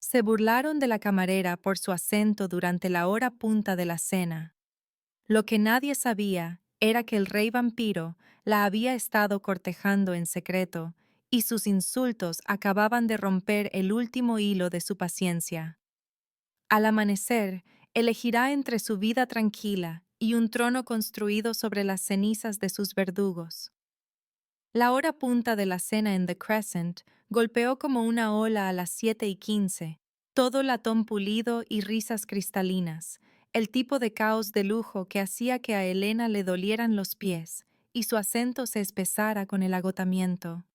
Se burlaron de la camarera por su acento durante la hora punta de la cena. Lo que nadie sabía era que el rey vampiro la había estado cortejando en secreto, y sus insultos acababan de romper el último hilo de su paciencia. Al amanecer, elegirá entre su vida tranquila y un trono construido sobre las cenizas de sus verdugos. La hora punta de la cena en The Crescent golpeó como una ola a las 7:15, todo latón pulido y risas cristalinas, el tipo de caos de lujo que hacía que a Elena le dolieran los pies y su acento se espesara con el agotamiento.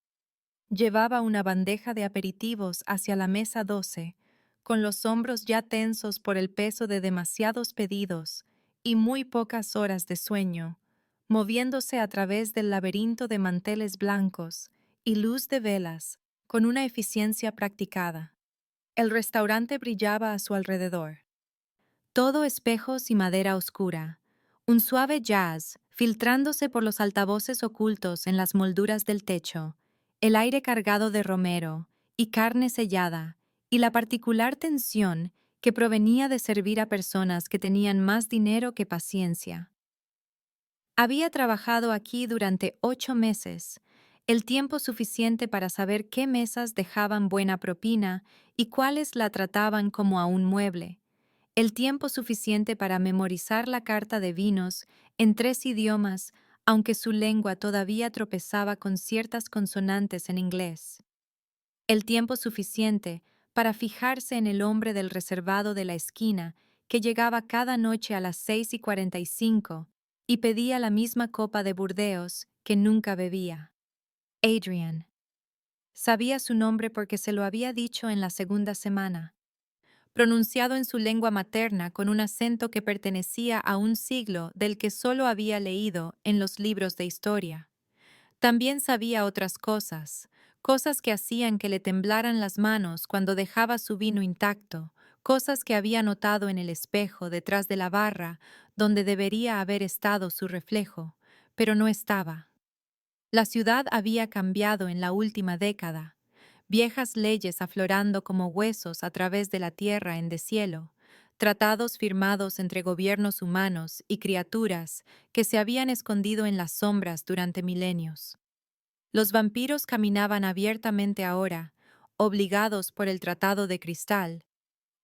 Llevaba una bandeja de aperitivos hacia la mesa 12, con los hombros ya tensos por el peso de demasiados pedidos y muy pocas horas de sueño, moviéndose a través del laberinto de manteles blancos y luz de velas con una eficiencia practicada. El restaurante brillaba a su alrededor. Todo espejos y madera oscura, un suave jazz filtrándose por los altavoces ocultos en las molduras del techo, el aire cargado de romero y carne sellada, y la particular tensión que provenía de servir a personas que tenían más dinero que paciencia. Había trabajado aquí durante 8 meses, el tiempo suficiente para saber qué mesas dejaban buena propina y cuáles la trataban como a un mueble, el tiempo suficiente para memorizar la carta de vinos en 3 idiomas, aunque su lengua todavía tropezaba con ciertas consonantes en inglés. El tiempo suficiente para fijarse en el hombre del reservado de la esquina que llegaba cada noche a las 6:45 y pedía la misma copa de Burdeos que nunca bebía. Adrian. Sabía su nombre porque se lo había dicho en la segunda semana, pronunciado en su lengua materna con un acento que pertenecía a un siglo del que solo había leído en los libros de historia. También sabía otras cosas, cosas que hacían que le temblaran las manos cuando dejaba su vino intacto, cosas que había notado en el espejo detrás de la barra donde debería haber estado su reflejo, pero no estaba. La ciudad había cambiado en la última década, viejas leyes aflorando como huesos a través de la tierra en deshielo, tratados firmados entre gobiernos humanos y criaturas que se habían escondido en las sombras durante milenios. Los vampiros caminaban abiertamente ahora, obligados por el Tratado de Cristal,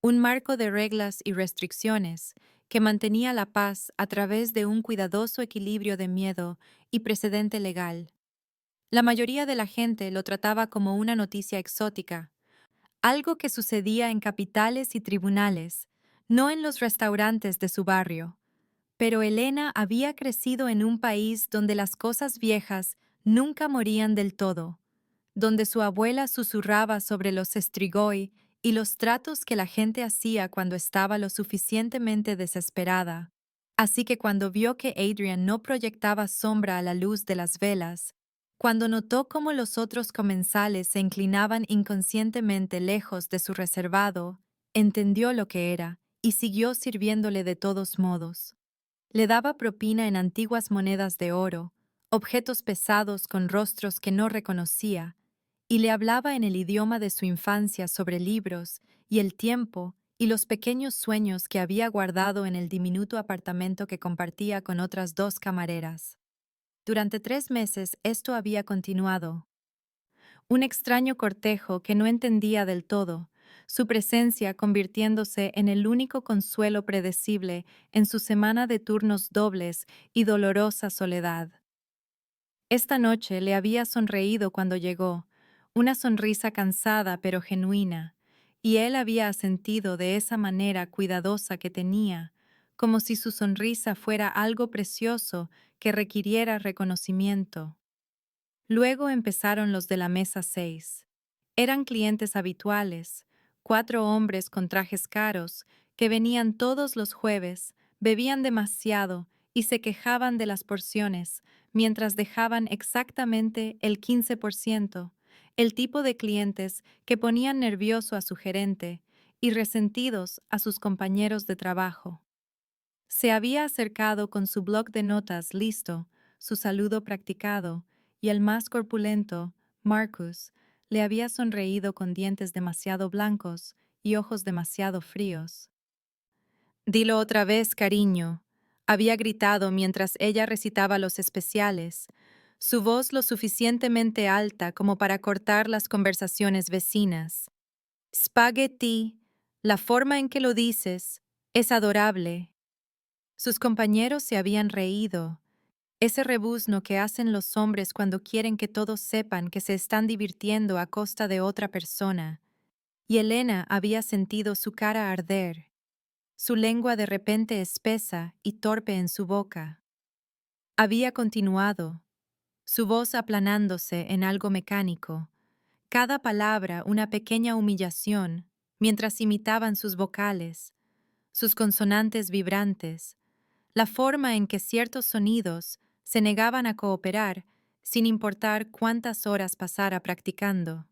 un marco de reglas y restricciones que mantenía la paz a través de un cuidadoso equilibrio de miedo y precedente legal. La mayoría de la gente lo trataba como una noticia exótica, algo que sucedía en capitales y tribunales, no en los restaurantes de su barrio. Pero Elena había crecido en un país donde las cosas viejas nunca morían del todo, donde su abuela susurraba sobre los Strigoi y los tratos que la gente hacía cuando estaba lo suficientemente desesperada. Así que cuando vio que Adrian no proyectaba sombra a la luz de las velas, cuando notó cómo los otros comensales se inclinaban inconscientemente lejos de su reservado, entendió lo que era y siguió sirviéndole de todos modos. Le daba propina en antiguas monedas de oro, objetos pesados con rostros que no reconocía, y le hablaba en el idioma de su infancia sobre libros y el tiempo y los pequeños sueños que había guardado en el diminuto apartamento que compartía con otras 2 camareras. Durante 3 meses esto había continuado. Un extraño cortejo que no entendía del todo, su presencia convirtiéndose en el único consuelo predecible en su semana de turnos dobles y dolorosa soledad. Esta noche le había sonreído cuando llegó, una sonrisa cansada pero genuina, y él había asentido de esa manera cuidadosa que tenía, como si su sonrisa fuera algo precioso que requiriera reconocimiento. Luego empezaron los de la mesa 6. Eran clientes habituales, 4 hombres con trajes caros, que venían todos los jueves, bebían demasiado y se quejaban de las porciones, mientras dejaban exactamente el 15%, el tipo de clientes que ponían nervioso a su gerente y resentidos a sus compañeros de trabajo. Se había acercado con su bloc de notas listo, su saludo practicado, y el más corpulento, Marcus, le había sonreído con dientes demasiado blancos y ojos demasiado fríos. Dilo otra vez, cariño, había gritado mientras ella recitaba los especiales, su voz lo suficientemente alta como para cortar las conversaciones vecinas. Spaghetti, la forma en que lo dices, es adorable. Sus compañeros se habían reído, ese rebuzno que hacen los hombres cuando quieren que todos sepan que se están divirtiendo a costa de otra persona, y Elena había sentido su cara arder, su lengua de repente espesa y torpe en su boca. Había continuado, su voz aplanándose en algo mecánico, cada palabra una pequeña humillación, mientras imitaban sus vocales, sus consonantes vibrantes, la forma en que ciertos sonidos se negaban a cooperar sin importar cuántas horas pasara practicando.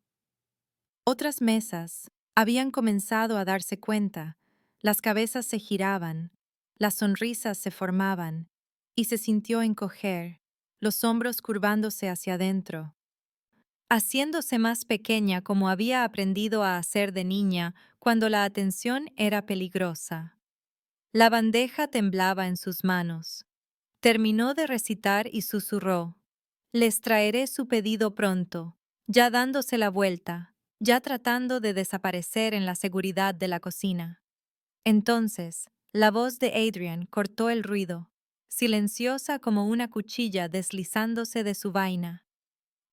Otras mesas habían comenzado a darse cuenta, las cabezas se giraban, las sonrisas se formaban, y se sintió encoger, los hombros curvándose hacia adentro, haciéndose más pequeña como había aprendido a hacer de niña cuando la atención era peligrosa. La bandeja temblaba en sus manos. Terminó de recitar y susurró: «Les traeré su pedido pronto», ya dándose la vuelta, ya tratando de desaparecer en la seguridad de la cocina. Entonces, la voz de Adrian cortó el ruido, silenciosa como una cuchilla deslizándose de su vaina.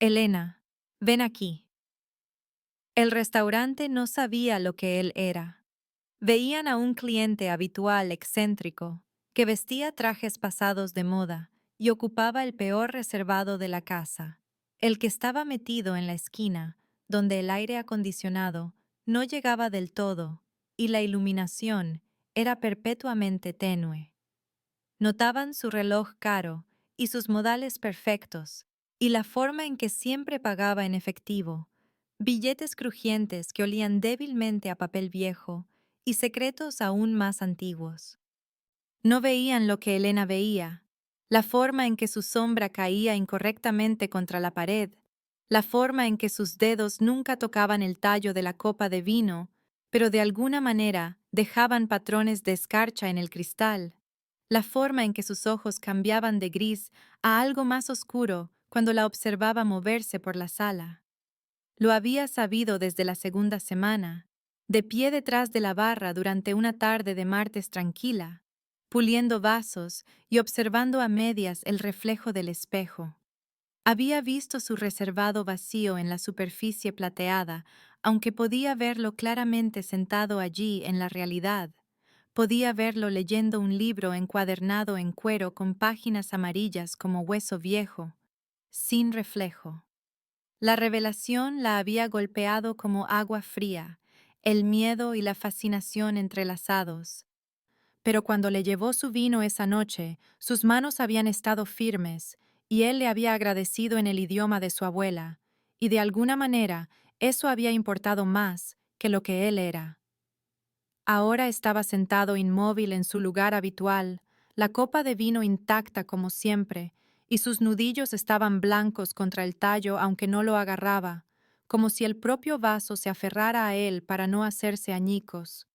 «Elena, ven aquí». El restaurante no sabía lo que él era. Veían a un cliente habitual excéntrico, que vestía trajes pasados de moda y ocupaba el peor reservado de la casa, el que estaba metido en la esquina, donde el aire acondicionado no llegaba del todo y la iluminación era perpetuamente tenue. Notaban su reloj caro y sus modales perfectos, y la forma en que siempre pagaba en efectivo, billetes crujientes que olían débilmente a papel viejo y secretos aún más antiguos. No veían lo que Elena veía, la forma en que su sombra caía incorrectamente contra la pared, la forma en que sus dedos nunca tocaban el tallo de la copa de vino, pero de alguna manera dejaban patrones de escarcha en el cristal, la forma en que sus ojos cambiaban de gris a algo más oscuro cuando la observaba moverse por la sala. Lo había sabido desde la segunda semana, de pie detrás de la barra durante una tarde de martes tranquila, puliendo vasos y observando a medias el reflejo del espejo. Había visto su reservado vacío en la superficie plateada, aunque podía verlo claramente sentado allí en la realidad. Podía verlo leyendo un libro encuadernado en cuero con páginas amarillas como hueso viejo, sin reflejo. La revelación la había golpeado como agua fría, el miedo y la fascinación entrelazados. Pero cuando le llevó su vino esa noche, sus manos habían estado firmes, y él le había agradecido en el idioma de su abuela, y de alguna manera eso había importado más que lo que él era. Ahora estaba sentado inmóvil en su lugar habitual, la copa de vino intacta como siempre, y sus nudillos estaban blancos contra el tallo aunque no lo agarraba, como si el propio vaso se aferrara a él para no hacerse añicos.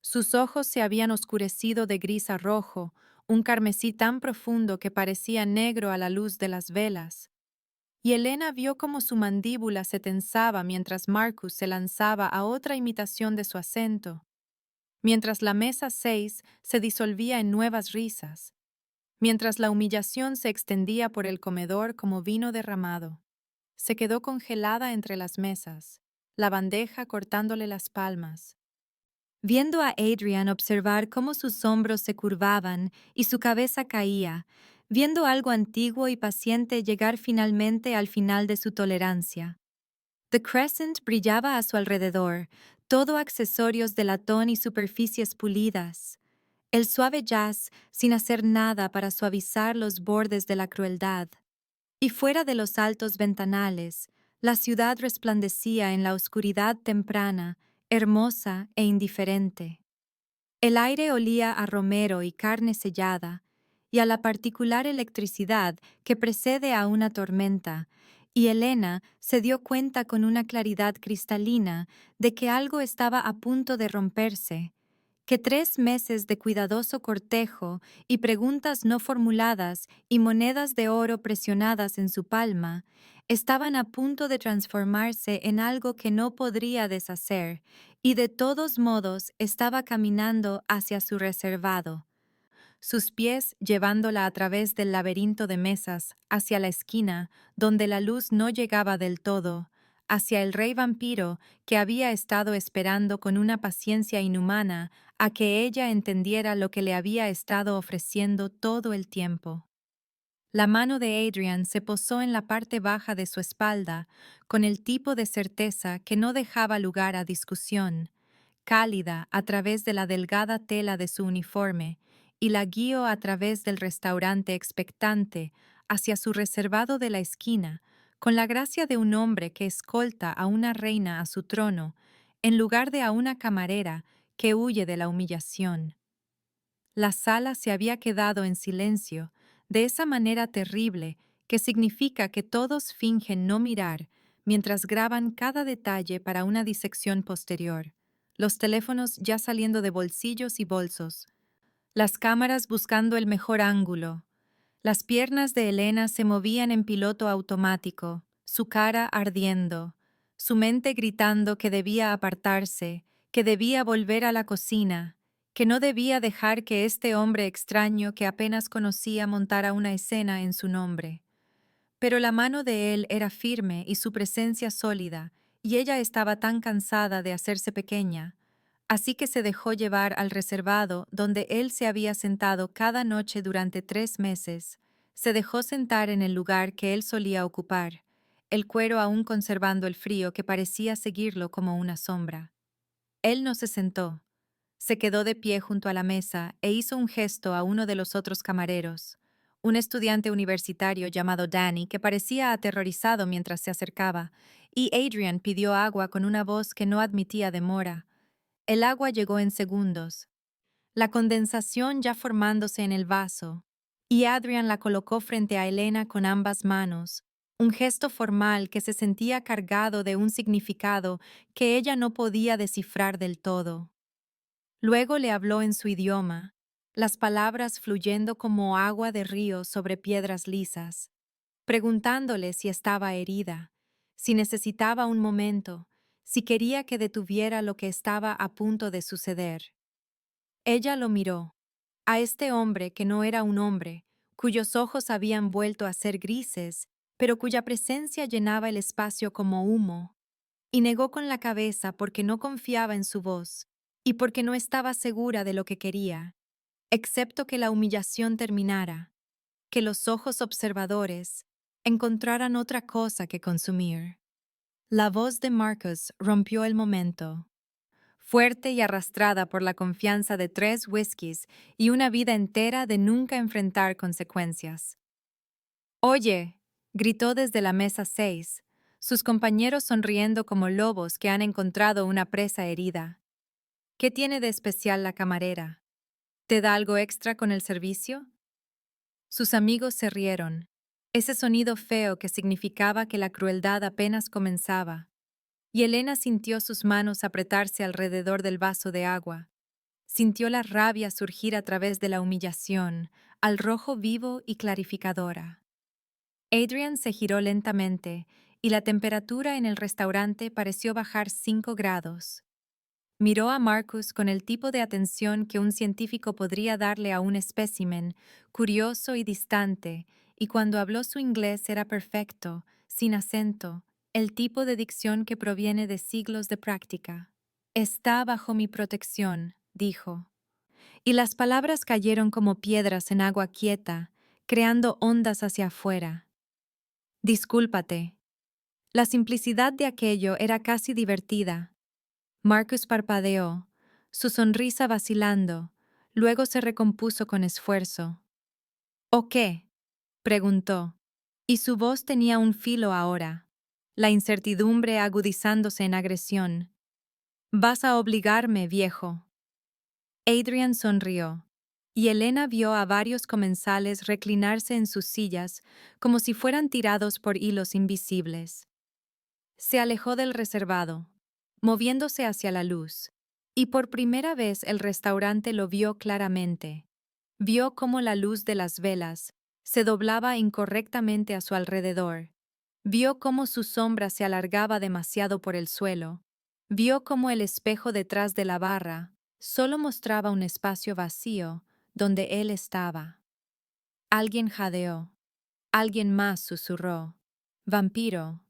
Sus ojos se habían oscurecido de gris a rojo, un carmesí tan profundo que parecía negro a la luz de las velas. Y Elena vio cómo su mandíbula se tensaba mientras Marcus se lanzaba a otra imitación de su acento, mientras la mesa 6 se disolvía en nuevas risas, mientras la humillación se extendía por el comedor como vino derramado. Se quedó congelada entre las mesas, la bandeja cortándole las palmas. Viendo a Adrian observar cómo sus hombros se curvaban y su cabeza caía, viendo algo antiguo y paciente llegar finalmente al final de su tolerancia. The Crescent brillaba a su alrededor, todo accesorios de latón y superficies pulidas. El suave jazz sin hacer nada para suavizar los bordes de la crueldad. Y fuera de los altos ventanales, la ciudad resplandecía en la oscuridad temprana, hermosa e indiferente. El aire olía a romero y carne sellada, y a la particular electricidad que precede a una tormenta, Y Elena se dio cuenta con una claridad cristalina de que algo estaba a punto de romperse, que 3 meses de cuidadoso cortejo y preguntas no formuladas y monedas de oro presionadas en su palma estaban a punto de transformarse en algo que no podría deshacer, y de todos modos estaba caminando hacia su reservado, sus pies llevándola a través del laberinto de mesas, hacia la esquina, donde la luz no llegaba del todo, hacia el rey vampiro que había estado esperando con una paciencia inhumana a que ella entendiera lo que le había estado ofreciendo todo el tiempo. La mano de Adrian se posó en la parte baja de su espalda, con el tipo de certeza que no dejaba lugar a discusión, cálida a través de la delgada tela de su uniforme, y la guió a través del restaurante expectante hacia su reservado de la esquina, con la gracia de un hombre que escolta a una reina a su trono, en lugar de a una camarera que huye de la humillación. La sala se había quedado en silencio, de esa manera terrible que significa que todos fingen no mirar mientras graban cada detalle para una disección posterior, los teléfonos ya saliendo de bolsillos y bolsos, las cámaras buscando el mejor ángulo. Las piernas de Elena se movían en piloto automático, su cara ardiendo, su mente gritando que debía apartarse, que debía volver a la cocina, que no debía dejar que este hombre extraño que apenas conocía montara una escena en su nombre. Pero la mano de él era firme y su presencia sólida, y ella estaba tan cansada de hacerse pequeña, así que se dejó llevar al reservado donde él se había sentado cada noche durante 3 meses. Se dejó sentar en el lugar que él solía ocupar, el cuero aún conservando el frío que parecía seguirlo como una sombra. Él no se sentó. Se quedó de pie junto a la mesa e hizo un gesto a uno de los otros camareros, un estudiante universitario llamado Danny que parecía aterrorizado mientras se acercaba, y Adrian pidió agua con una voz que no admitía demora. El agua llegó en segundos, la condensación ya formándose en el vaso, y Adrian la colocó frente a Elena con ambas manos, un gesto formal que se sentía cargado de un significado que ella no podía descifrar del todo. Luego le habló en su idioma, las palabras fluyendo como agua de río sobre piedras lisas, preguntándole si estaba herida, si necesitaba un momento, si quería que detuviera lo que estaba a punto de suceder. Ella lo miró, a este hombre que no era un hombre, cuyos ojos habían vuelto a ser grises, pero cuya presencia llenaba el espacio como humo, y negó con la cabeza porque no confiaba en su voz y porque no estaba segura de lo que quería, excepto que la humillación terminara, que los ojos observadores encontraran otra cosa que consumir. La voz de Marcus rompió el momento, fuerte y arrastrada por la confianza de 3 whiskies y una vida entera de nunca enfrentar consecuencias. «Oye», gritó desde la mesa 6, sus compañeros sonriendo como lobos que han encontrado una presa herida. «¿Qué tiene de especial la camarera? ¿Te da algo extra con el servicio?» Sus amigos se rieron, ese sonido feo que significaba que la crueldad apenas comenzaba, y Elena sintió sus manos apretarse alrededor del vaso de agua. Sintió la rabia surgir a través de la humillación, al rojo vivo y clarificadora. Adrian se giró lentamente y la temperatura en el restaurante pareció bajar 5 grados. Miró a Marcus con el tipo de atención que un científico podría darle a un espécimen, curioso y distante, y cuando habló su inglés era perfecto, sin acento, el tipo de dicción que proviene de siglos de práctica. «Está bajo mi protección», dijo. Y las palabras cayeron como piedras en agua quieta, creando ondas hacia afuera. «Discúlpate». La simplicidad de aquello era casi divertida. Marcus parpadeó, su sonrisa vacilando, luego se recompuso con esfuerzo. «¿O qué?», preguntó, y su voz tenía un filo ahora, la incertidumbre agudizándose en agresión. «Vas a obligarme, viejo». Adrian sonrió. y Elena vio a varios comensales reclinarse en sus sillas como si fueran tirados por hilos invisibles. Se alejó del reservado, moviéndose hacia la luz, y por primera vez el restaurante lo vio claramente. Vio cómo la luz de las velas se doblaba incorrectamente a su alrededor. Vio cómo su sombra se alargaba demasiado por el suelo. Vio cómo el espejo detrás de la barra solo mostraba un espacio vacío donde él estaba. Alguien jadeó. Alguien más susurró. Vampiro.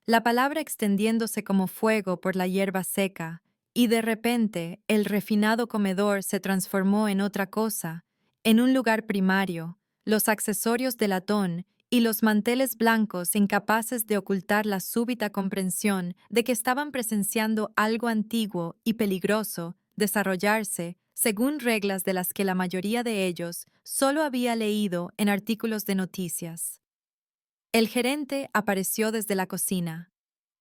La palabra extendiéndose como fuego por la hierba seca, y de repente el refinado comedor se transformó en otra cosa, en un lugar primario, los accesorios de latón y los manteles blancos incapaces de ocultar la súbita comprensión de que estaban presenciando algo antiguo y peligroso desarrollarse según reglas de las que la mayoría de ellos solo había leído en artículos de noticias. El gerente apareció desde la cocina,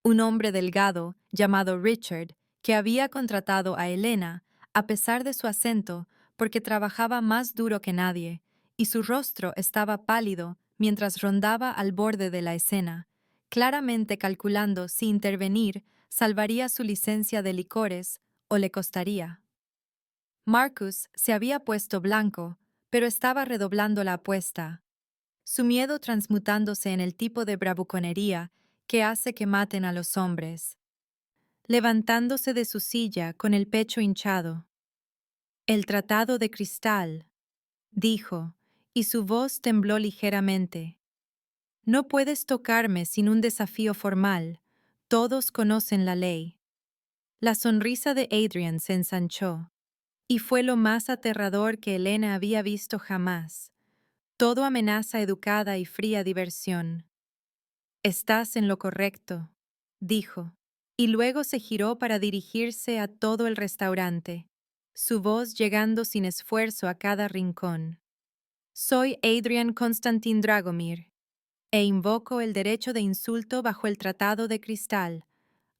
un hombre delgado llamado Richard, que había contratado a Elena, a pesar de su acento, porque trabajaba más duro que nadie, y su rostro estaba pálido mientras rondaba al borde de la escena, claramente calculando si intervenir salvaría su licencia de licores o le costaría. Marcus se había puesto blanco, pero estaba redoblando la apuesta, su miedo transmutándose en el tipo de bravuconería que hace que maten a los hombres. Levantándose de su silla con el pecho hinchado. El tratado de cristal, dijo, y su voz tembló ligeramente. No puedes tocarme sin un desafío formal. Todos conocen la ley. La sonrisa de Adrian se ensanchó, y fue lo más aterrador que Elena había visto jamás. Todo amenaza educada y fría diversión. Estás en lo correcto, dijo, y luego se giró para dirigirse a todo el restaurante, su voz llegando sin esfuerzo a cada rincón. Soy Adrian Konstantin Dragomir, e invoco el derecho de insulto bajo el Tratado de Cristal,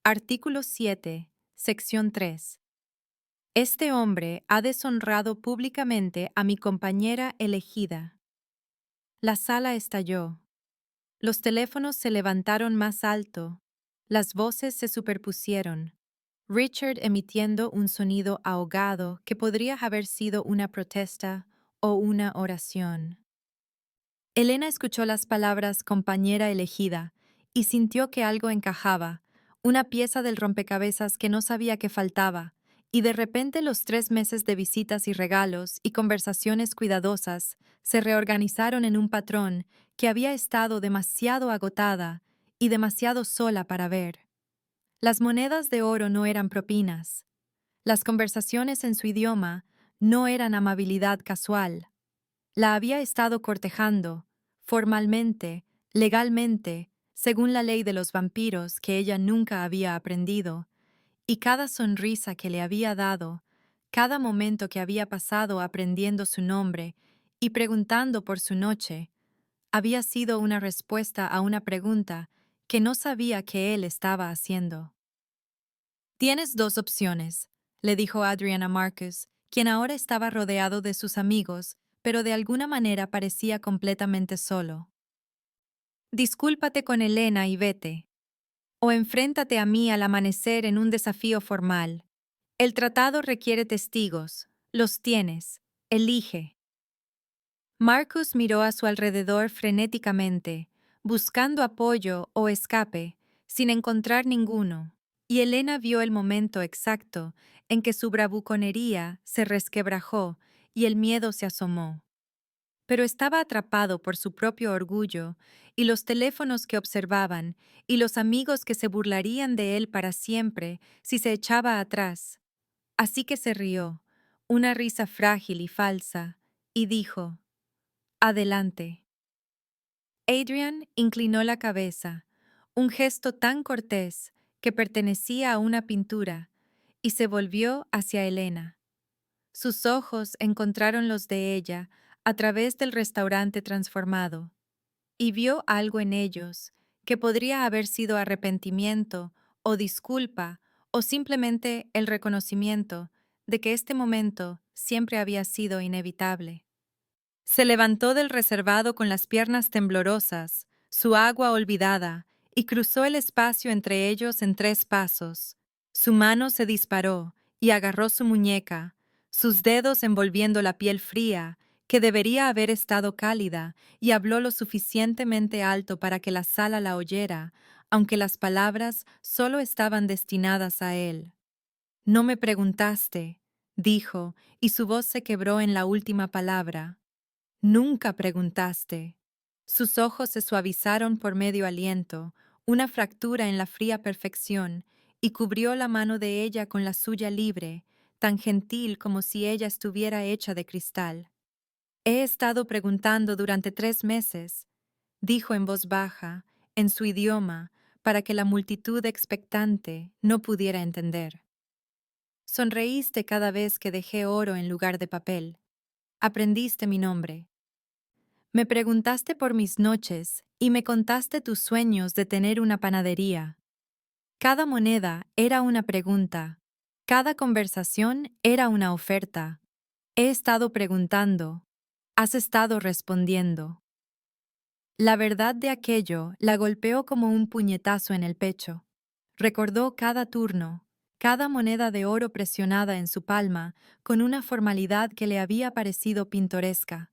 artículo 7, sección 3. Este hombre ha deshonrado públicamente a mi compañera elegida. La sala estalló. Los teléfonos se levantaron más alto, las voces se superpusieron, Richard emitiendo un sonido ahogado que podría haber sido una protesta o una oración. Elena escuchó las palabras compañera elegida y sintió que algo encajaba, una pieza del rompecabezas que no sabía que faltaba, y de repente los 3 meses de visitas y regalos y conversaciones cuidadosas se reorganizaron en un patrón que había estado demasiado agotada y demasiado sola para ver. Las monedas de oro no eran propinas. Las conversaciones en su idioma no eran amabilidad casual. La había estado cortejando, formalmente, legalmente, según la ley de los vampiros que ella nunca había aprendido, y cada sonrisa que le había dado, cada momento que había pasado aprendiendo su nombre y preguntando por su noche, había sido una respuesta a una pregunta que no sabía que él estaba haciendo. Tienes dos opciones, le dijo Adrian a Marcus, quien ahora estaba rodeado de sus amigos, pero de alguna manera parecía completamente solo. Discúlpate con Elena y vete. O enfréntate a mí al amanecer en un desafío formal. El tratado requiere testigos. Los tienes. Elige. Marcus miró a su alrededor frenéticamente, buscando apoyo o escape, sin encontrar ninguno, y Elena vio el momento exacto en que su bravuconería se resquebrajó y el miedo se asomó. Pero estaba atrapado por su propio orgullo y los teléfonos que observaban y los amigos que se burlarían de él para siempre si se echaba atrás. Así que se rió, una risa frágil y falsa, y dijo: Adelante. Adrian inclinó la cabeza, un gesto tan cortés que pertenecía a una pintura, y se volvió hacia Elena. Sus ojos encontraron los de ella a través del restaurante transformado, y vio algo en ellos que podría haber sido arrepentimiento o disculpa o simplemente el reconocimiento de que este momento siempre había sido inevitable. Se levantó del reservado con las piernas temblorosas, su agua olvidada, y cruzó el espacio entre ellos en 3 pasos. Su mano se disparó y agarró su muñeca, sus dedos envolviendo la piel fría, que debería haber estado cálida, y habló lo suficientemente alto para que la sala la oyera, aunque las palabras solo estaban destinadas a él. No me preguntaste, dijo, y su voz se quebró en la última palabra. Nunca preguntaste. Sus ojos se suavizaron por medio aliento, una fractura en la fría perfección, y cubrió la mano de ella con la suya libre, tan gentil como si ella estuviera hecha de cristal. He estado preguntando durante 3 meses, dijo en voz baja, en su idioma, para que la multitud expectante no pudiera entender. Sonreíste cada vez que dejé oro en lugar de papel. Aprendiste mi nombre. Me preguntaste por mis noches y me contaste tus sueños de tener una panadería. Cada moneda era una pregunta, cada conversación era una oferta. He estado preguntando, has estado respondiendo. La verdad de aquello la golpeó como un puñetazo en el pecho. Recordó cada turno, cada moneda de oro presionada en su palma con una formalidad que le había parecido pintoresca.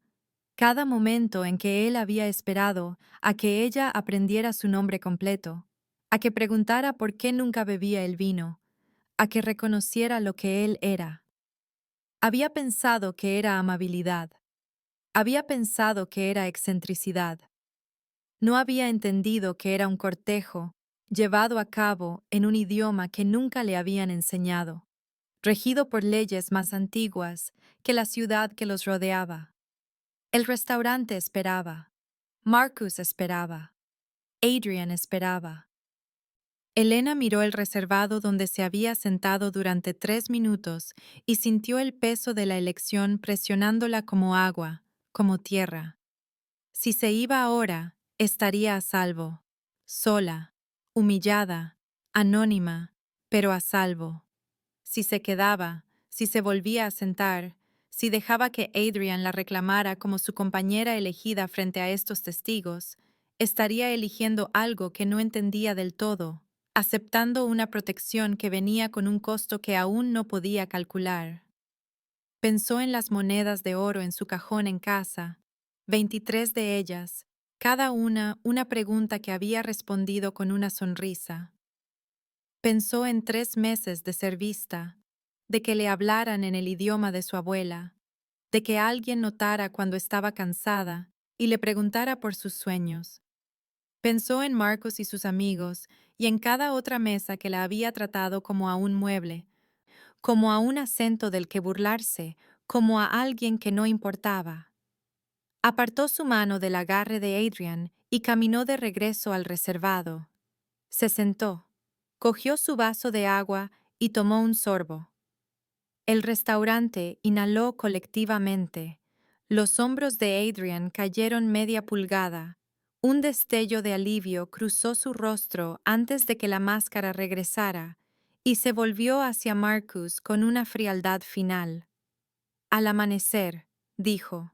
Cada momento en que él había esperado a que ella aprendiera su nombre completo, a que preguntara por qué nunca bebía el vino, a que reconociera lo que él era. Había pensado que era amabilidad, había pensado que era excentricidad. No había entendido que era un cortejo llevado a cabo en un idioma que nunca le habían enseñado, regido por leyes más antiguas que la ciudad que los rodeaba. El restaurante esperaba. Marcus esperaba. Adrian esperaba. Elena miró el reservado donde se había sentado durante 3 minutos y sintió el peso de la elección presionándola como agua, como tierra. Si se iba ahora, estaría a salvo, sola, humillada, anónima, pero a salvo. Si se quedaba, si se volvía a sentar, si dejaba que Adrian la reclamara como su compañera elegida frente a estos testigos, estaría eligiendo algo que no entendía del todo, aceptando una protección que venía con un costo que aún no podía calcular. Pensó en las monedas de oro en su cajón en casa, 23 de ellas, cada una pregunta que había respondido con una sonrisa. Pensó en 3 meses de ser vista, de que le hablaran en el idioma de su abuela, de que alguien notara cuando estaba cansada y le preguntara por sus sueños. Pensó en Marcos y sus amigos y en cada otra mesa que la había tratado como a un mueble, como a un acento del que burlarse, como a alguien que no importaba. Apartó su mano del agarre de Adrian y caminó de regreso al reservado. Se sentó, cogió su vaso de agua y tomó un sorbo. El restaurante inhaló colectivamente. Los hombros de Adrian cayeron media pulgada. Un destello de alivio cruzó su rostro antes de que la máscara regresara y se volvió hacia Marcus con una frialdad final. Al amanecer, dijo,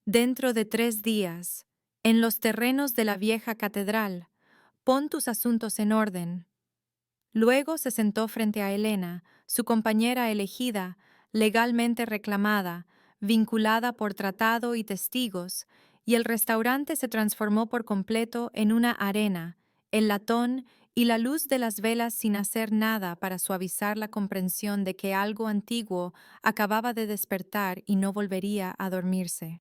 dentro de 3 días, en los terrenos de la vieja catedral, pon tus asuntos en orden. Luego se sentó frente a Elena, su compañera elegida, legalmente reclamada, vinculada por tratado y testigos, y el restaurante se transformó por completo en una arena, el latón y la luz de las velas sin hacer nada para suavizar la comprensión de que algo antiguo acababa de despertar y no volvería a dormirse.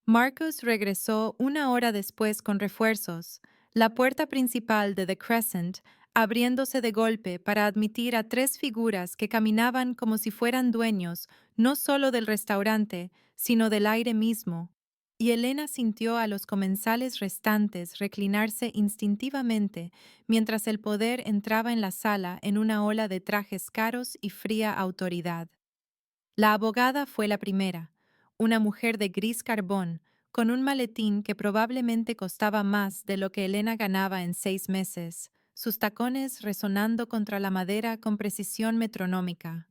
Marcus regresó 1 hora después con refuerzos, la puerta principal de The Crescent abriéndose de golpe para admitir a 3 figuras que caminaban como si fueran dueños no solo del restaurante, sino del aire mismo, y Elena sintió a los comensales restantes reclinarse instintivamente mientras el poder entraba en la sala en una ola de trajes caros y fría autoridad. La abogada fue la primera, una mujer de gris carbón, con un maletín que probablemente costaba más de lo que Elena ganaba en 6 meses, sus tacones resonando contra la madera con precisión metronómica.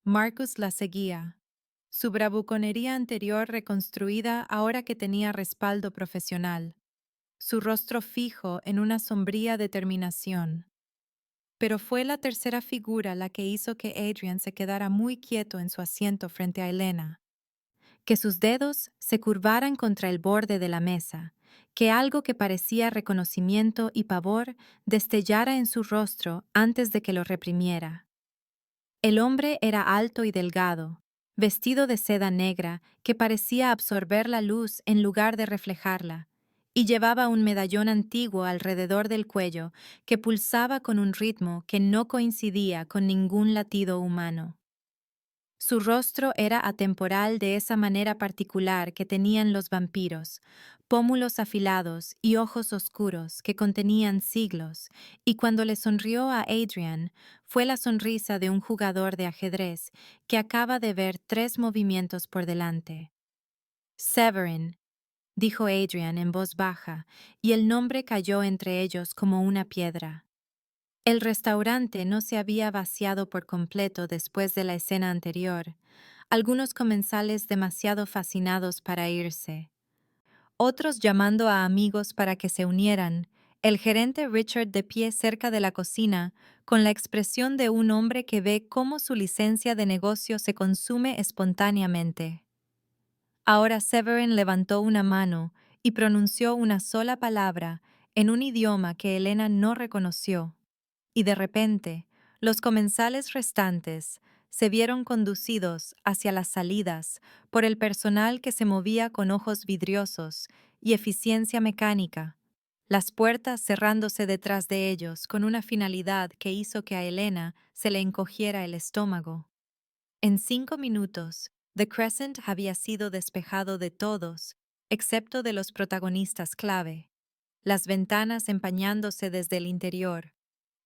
Marcus la seguía, su bravuconería anterior reconstruida ahora que tenía respaldo profesional, su rostro fijo en una sombría determinación. Pero fue la tercera figura la que hizo que Adrian se quedara muy quieto en su asiento frente a Elena, que sus dedos se curvaran contra el borde de la mesa, que algo que parecía reconocimiento y pavor destellara en su rostro antes de que lo reprimiera. El hombre era alto y delgado, vestido de seda negra que parecía absorber la luz en lugar de reflejarla, y llevaba un medallón antiguo alrededor del cuello que pulsaba con un ritmo que no coincidía con ningún latido humano. Su rostro era atemporal de esa manera particular que tenían los vampiros, pómulos afilados y ojos oscuros que contenían siglos, y cuando le sonrió a Adrian, fue la sonrisa de un jugador de ajedrez que acaba de ver 3 movimientos por delante. Severin, dijo Adrian en voz baja, y el nombre cayó entre ellos como una piedra. El restaurante no se había vaciado por completo después de la escena anterior, algunos comensales demasiado fascinados para irse, otros llamando a amigos para que se unieran, el gerente Richard de pie cerca de la cocina, con la expresión de un hombre que ve cómo su licencia de negocio se consume espontáneamente. Ahora Severin levantó una mano y pronunció una sola palabra en un idioma que Elena no reconoció, y de repente, los comensales restantes se vieron conducidos hacia las salidas por el personal que se movía con ojos vidriosos y eficiencia mecánica, las puertas cerrándose detrás de ellos con una finalidad que hizo que a Elena se le encogiera el estómago. En 5 minutos, The Crescent había sido despejado de todos, excepto de los protagonistas clave, las ventanas empañándose desde el interior,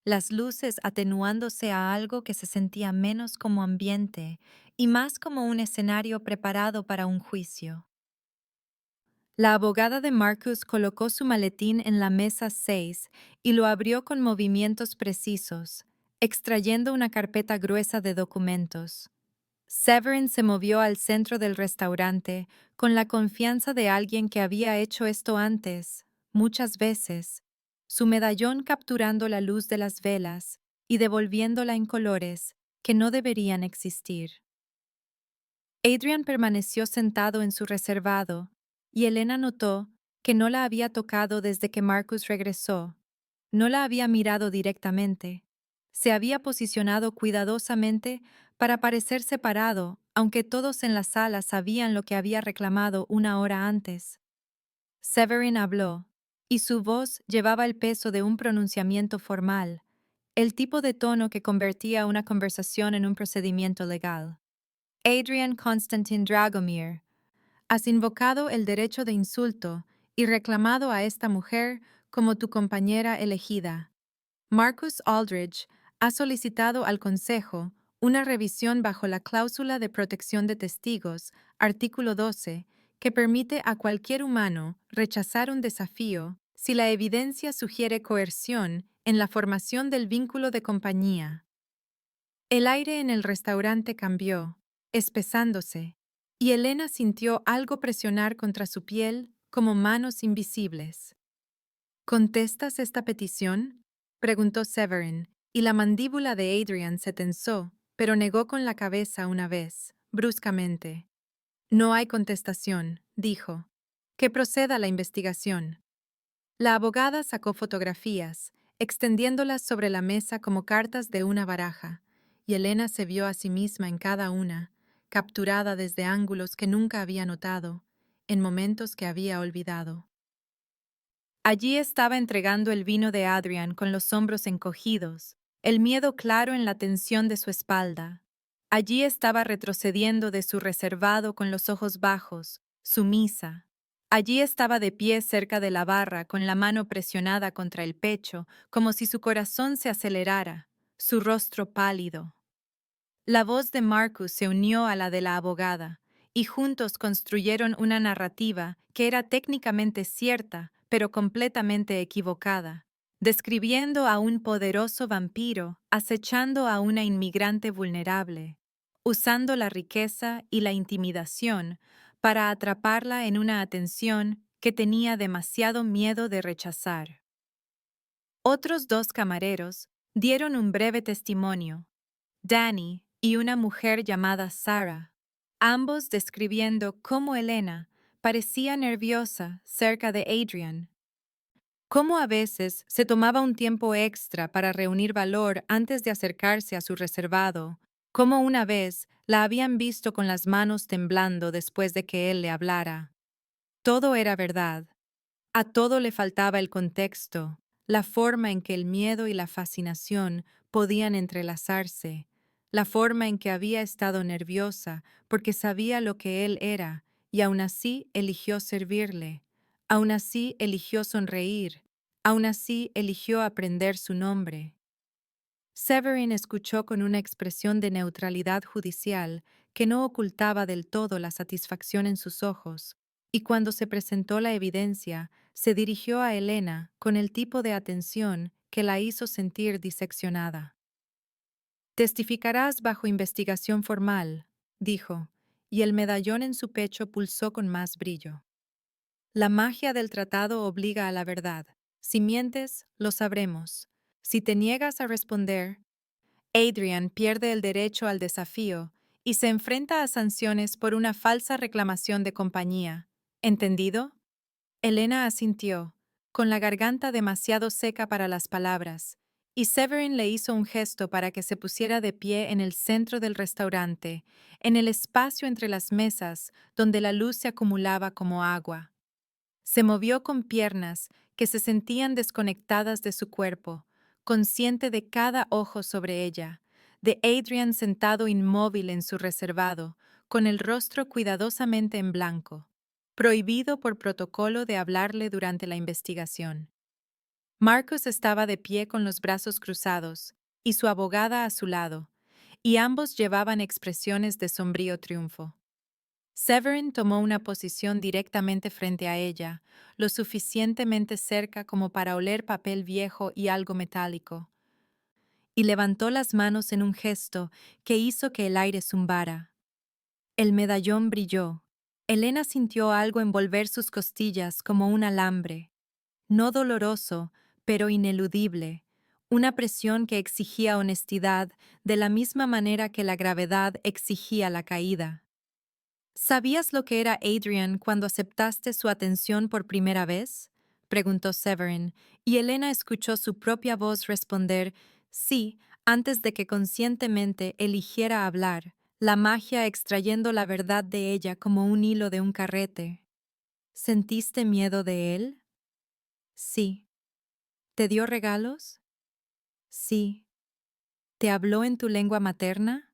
las luces atenuándose a algo que se sentía menos como ambiente y más como un escenario preparado para un juicio. La abogada de Marcus colocó su maletín en la mesa 6 y lo abrió con movimientos precisos, extrayendo una carpeta gruesa de documentos. Severin se movió al centro del restaurante con la confianza de alguien que había hecho esto antes, muchas veces, su medallón capturando la luz de las velas y devolviéndola en colores que no deberían existir. Adrian permaneció sentado en su reservado, y Elena notó que no la había tocado desde que Marcus regresó. No la había mirado directamente. Se había posicionado cuidadosamente para parecer separado, aunque todos en la sala sabían lo que había reclamado una hora antes. Severin habló, y su voz llevaba el peso de un pronunciamiento formal, el tipo de tono que convertía una conversación en un procedimiento legal. Adrian Constantin Dragomir, has invocado el derecho de insulto y reclamado a esta mujer como tu compañera elegida. Marcus Aldridge ha solicitado al Consejo una revisión bajo la cláusula de protección de testigos, artículo 12, que permite a cualquier humano rechazar un desafío si la evidencia sugiere coerción en la formación del vínculo de compañía. El aire en el restaurante cambió, espesándose, y Elena sintió algo presionar contra su piel como manos invisibles. ¿Contestas esta petición?, preguntó Severin, y la mandíbula de Adrian se tensó, pero negó con la cabeza una vez, bruscamente. No hay contestación, dijo. Que proceda la investigación. La abogada sacó fotografías, extendiéndolas sobre la mesa como cartas de una baraja, y Elena se vio a sí misma en cada una, capturada desde ángulos que nunca había notado, en momentos que había olvidado. Allí estaba entregando el vino de Adrian con los hombros encogidos, el miedo claro en la tensión de su espalda. Allí estaba retrocediendo de su reservado con los ojos bajos, sumisa. Allí estaba de pie cerca de la barra con la mano presionada contra el pecho, como si su corazón se acelerara, su rostro pálido. La voz de Marcus se unió a la de la abogada, y juntos construyeron una narrativa que era técnicamente cierta, pero completamente equivocada, describiendo a un poderoso vampiro acechando a una inmigrante vulnerable, usando la riqueza y la intimidación para atraparla en una atención que tenía demasiado miedo de rechazar. Otros dos camareros dieron un breve testimonio, Danny y una mujer llamada Sarah, ambos describiendo cómo Elena parecía nerviosa cerca de Adrian, cómo a veces se tomaba un tiempo extra para reunir valor antes de acercarse a su reservado, cómo una vez la habían visto con las manos temblando después de que él le hablara. Todo era verdad. A todo le faltaba el contexto, la forma en que el miedo y la fascinación podían entrelazarse, la forma en que había estado nerviosa porque sabía lo que él era y aún así eligió servirle, aún así eligió sonreír, aún así eligió aprender su nombre. Severin escuchó con una expresión de neutralidad judicial que no ocultaba del todo la satisfacción en sus ojos, y cuando se presentó la evidencia, se dirigió a Elena con el tipo de atención que la hizo sentir diseccionada. Testificarás bajo investigación formal, dijo, y el medallón en su pecho pulsó con más brillo. La magia del tratado obliga a la verdad. Si mientes, lo sabremos. Si te niegas a responder, Adrian pierde el derecho al desafío y se enfrenta a sanciones por una falsa reclamación de compañía. ¿Entendido? Elena asintió, con la garganta demasiado seca para las palabras, y Severin le hizo un gesto para que se pusiera de pie en el centro del restaurante, en el espacio entre las mesas donde la luz se acumulaba como agua. Se movió con piernas que se sentían desconectadas de su cuerpo, consciente de cada ojo sobre ella, de Adrian sentado inmóvil en su reservado, con el rostro cuidadosamente en blanco, prohibido por protocolo de hablarle durante la investigación. Marcus estaba de pie con los brazos cruzados, y su abogada a su lado, y ambos llevaban expresiones de sombrío triunfo. Severin tomó una posición directamente frente a ella, lo suficientemente cerca como para oler papel viejo y algo metálico, y levantó las manos en un gesto que hizo que el aire zumbara. El medallón brilló. Elena sintió algo envolver sus costillas como un alambre, no doloroso, pero ineludible, una presión que exigía honestidad de la misma manera que la gravedad exigía la caída. ¿Sabías lo que era Adrian cuando aceptaste su atención por primera vez? Preguntó Severin, y Elena escuchó su propia voz responder sí antes de que conscientemente eligiera hablar, la magia extrayendo la verdad de ella como un hilo de un carrete. ¿Sentiste miedo de él? Sí. ¿Te dio regalos? Sí. ¿Te habló en tu lengua materna?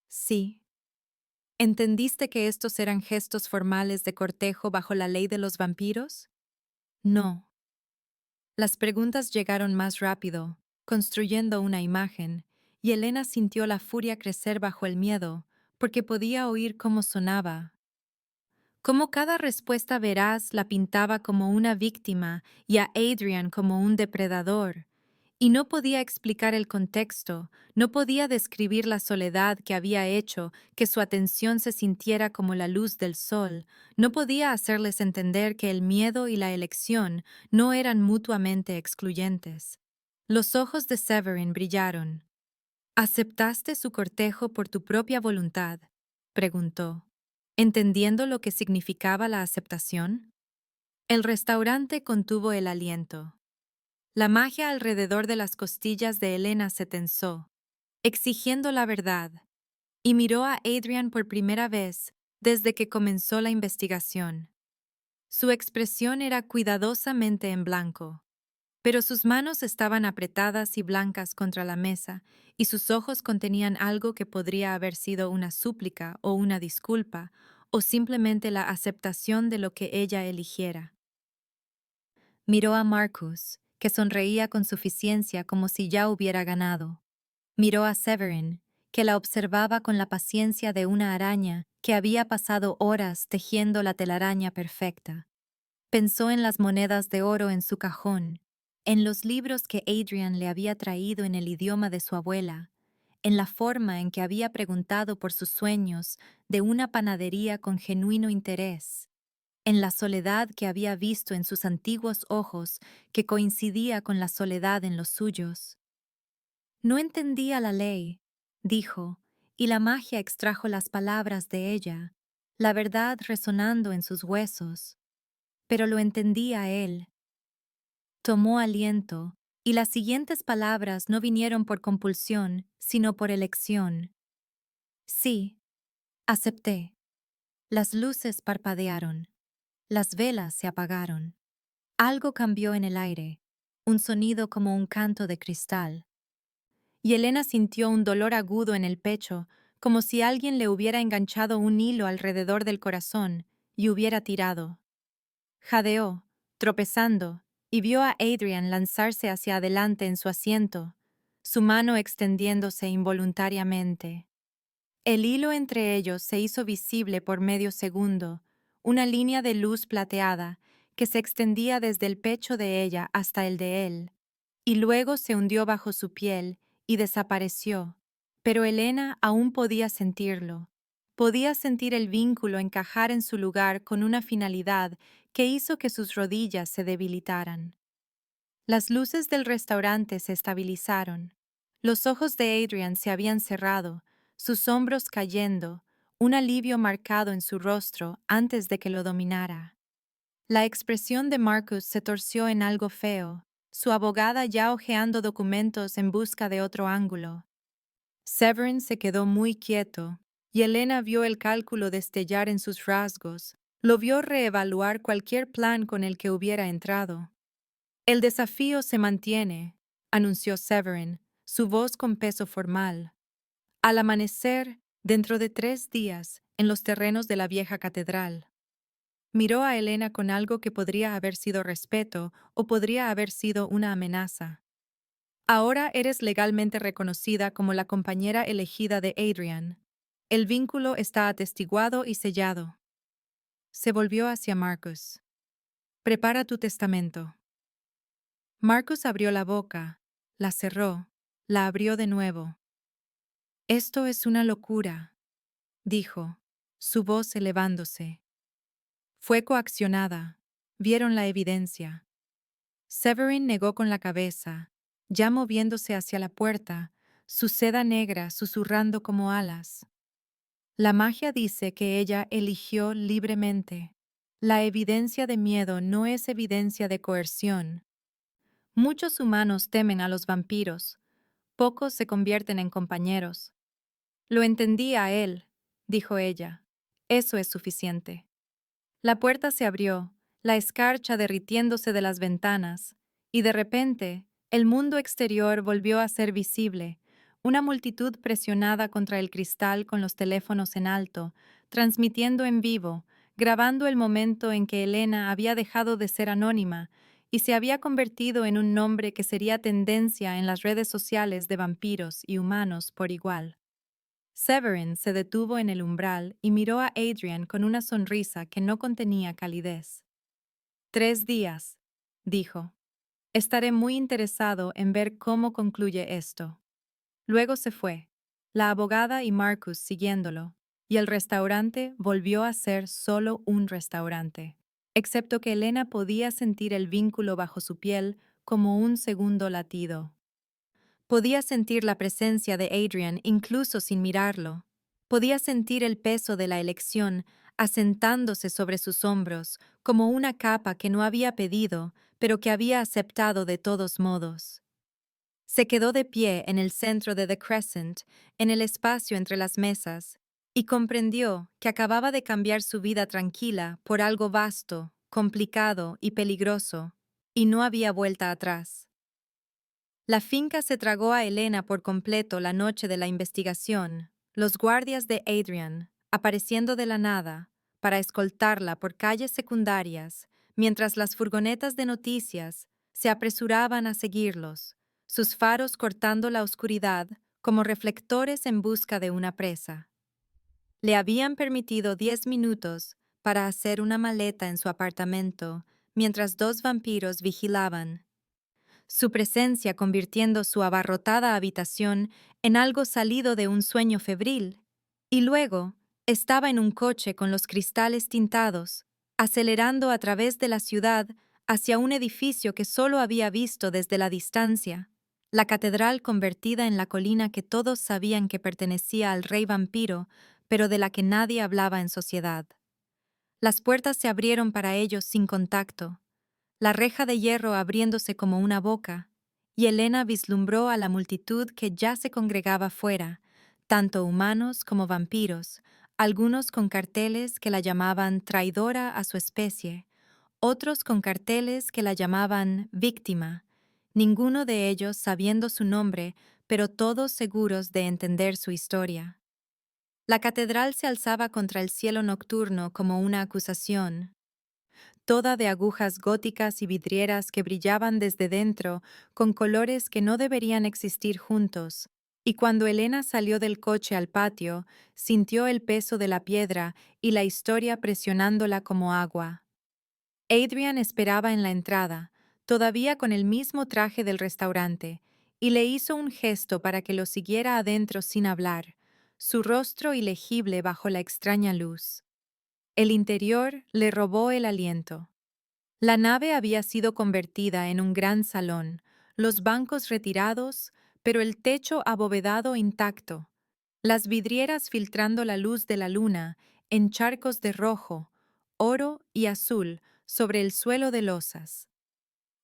Sí. ¿Entendiste que estos eran gestos formales de cortejo bajo la ley de los vampiros? No. Las preguntas llegaron más rápido, construyendo una imagen, y Elena sintió la furia crecer bajo el miedo, porque podía oír cómo sonaba. Cómo cada respuesta veraz la pintaba como una víctima y a Adrian como un depredador. Y no podía explicar el contexto, no podía describir la soledad que había hecho que su atención se sintiera como la luz del sol, no podía hacerles entender que el miedo y la elección no eran mutuamente excluyentes. Los ojos de Severin brillaron. ¿Aceptaste su cortejo por tu propia voluntad?, preguntó, entendiendo lo que significaba la aceptación. El restaurante contuvo el aliento. La magia alrededor de las costillas de Elena se tensó, exigiendo la verdad, y miró a Adrian por primera vez desde que comenzó la investigación. Su expresión era cuidadosamente en blanco, pero sus manos estaban apretadas y blancas contra la mesa, y sus ojos contenían algo que podría haber sido una súplica o una disculpa, o simplemente la aceptación de lo que ella eligiera. Miró a Marcus, que sonreía con suficiencia como si ya hubiera ganado. Miró a Severin, que la observaba con la paciencia de una araña que había pasado horas tejiendo la telaraña perfecta. Pensó en las monedas de oro en su cajón, en los libros que Adrian le había traído en el idioma de su abuela, en la forma en que había preguntado por sus sueños de una panadería con genuino interés, en la soledad que había visto en sus antiguos ojos que coincidía con la soledad en los suyos. No entendía la ley, dijo, y la magia extrajo las palabras de ella, la verdad resonando en sus huesos. Pero lo entendía él. Tomó aliento, y las siguientes palabras no vinieron por compulsión, sino por elección. Sí, acepté. Las luces parpadearon. Las velas se apagaron. Algo cambió en el aire, un sonido como un canto de cristal. Y Elena sintió un dolor agudo en el pecho, como si alguien le hubiera enganchado un hilo alrededor del corazón y hubiera tirado. Jadeó, tropezando, y vio a Adrian lanzarse hacia adelante en su asiento, su mano extendiéndose involuntariamente. El hilo entre ellos se hizo visible por medio segundo, una línea de luz plateada que se extendía desde el pecho de ella hasta el de él, y luego se hundió bajo su piel y desapareció. Pero Elena aún podía sentirlo. Podía sentir el vínculo encajar en su lugar con una finalidad que hizo que sus rodillas se debilitaran. Las luces del restaurante se estabilizaron. Los ojos de Adrian se habían cerrado, sus hombros cayendo, un alivio marcado en su rostro antes de que lo dominara. La expresión de Marcus se torció en algo feo, su abogada ya hojeando documentos en busca de otro ángulo. Severin se quedó muy quieto, y Elena vio el cálculo destellar en sus rasgos, lo vio reevaluar cualquier plan con el que hubiera entrado. El desafío se mantiene, anunció Severin, su voz con peso formal. Al amanecer, dentro de 3 días, en los terrenos de la vieja catedral. Miró a Elena con algo que podría haber sido respeto o podría haber sido una amenaza. Ahora eres legalmente reconocida como la compañera elegida de Adrian. El vínculo está atestiguado y sellado. Se volvió hacia Marcus. Prepara tu testamento. Marcus abrió la boca, la cerró, la abrió de nuevo. Esto es una locura, dijo, su voz elevándose. Fue coaccionada. Vieron la evidencia. Severin negó con la cabeza, ya moviéndose hacia la puerta, su seda negra susurrando como alas. La magia dice que ella eligió libremente. La evidencia de miedo no es evidencia de coerción. Muchos humanos temen a los vampiros, pocos se convierten en compañeros. Lo entendí a él, dijo ella. Eso es suficiente. La puerta se abrió, la escarcha derritiéndose de las ventanas, y de repente, el mundo exterior volvió a ser visible, una multitud presionada contra el cristal con los teléfonos en alto, transmitiendo en vivo, grabando el momento en que Elena había dejado de ser anónima y se había convertido en un nombre que sería tendencia en las redes sociales de vampiros y humanos por igual. Severin se detuvo en el umbral y miró a Adrian con una sonrisa que no contenía calidez. 3 días, dijo. Estaré muy interesado en ver cómo concluye esto. Luego se fue, la abogada y Marcus siguiéndolo, y el restaurante volvió a ser solo un restaurante, excepto que Elena podía sentir el vínculo bajo su piel como un segundo latido. Podía sentir la presencia de Adrian incluso sin mirarlo. Podía sentir el peso de la elección asentándose sobre sus hombros como una capa que no había pedido, pero que había aceptado de todos modos. Se quedó de pie en el centro de The Crescent, en el espacio entre las mesas, y comprendió que acababa de cambiar su vida tranquila por algo vasto, complicado y peligroso, y no había vuelta atrás. La finca se tragó a Elena por completo la noche de la investigación, los guardias de Adrian, apareciendo de la nada, para escoltarla por calles secundarias, mientras las furgonetas de noticias se apresuraban a seguirlos, sus faros cortando la oscuridad como reflectores en busca de una presa. Le habían permitido 10 minutos para hacer una maleta en su apartamento, mientras 2 vampiros vigilaban. su presencia convirtiendo su abarrotada habitación en algo salido de un sueño febril. Y luego, estaba en un coche con los cristales tintados, acelerando a través de la ciudad hacia un edificio que solo había visto desde la distancia, la catedral convertida en la colina que todos sabían que pertenecía al rey vampiro, pero de la que nadie hablaba en sociedad. Las puertas se abrieron para ellos sin contacto, la reja de hierro abriéndose como una boca, y Elena vislumbró a la multitud que ya se congregaba fuera, tanto humanos como vampiros, algunos con carteles que la llamaban traidora a su especie, otros con carteles que la llamaban víctima, ninguno de ellos sabiendo su nombre, pero todos seguros de entender su historia. La catedral se alzaba contra el cielo nocturno como una acusación, toda de agujas góticas y vidrieras que brillaban desde dentro con colores que no deberían existir juntos, y cuando Elena salió del coche al patio, sintió el peso de la piedra y la historia presionándola como agua. Adrian esperaba en la entrada, todavía con el mismo traje del restaurante, y le hizo un gesto para que lo siguiera adentro sin hablar, su rostro ilegible bajo la extraña luz. El interior le robó el aliento. La nave había sido convertida en un gran salón, los bancos retirados, pero el techo abovedado intacto, las vidrieras filtrando la luz de la luna en charcos de rojo, oro y azul sobre el suelo de losas.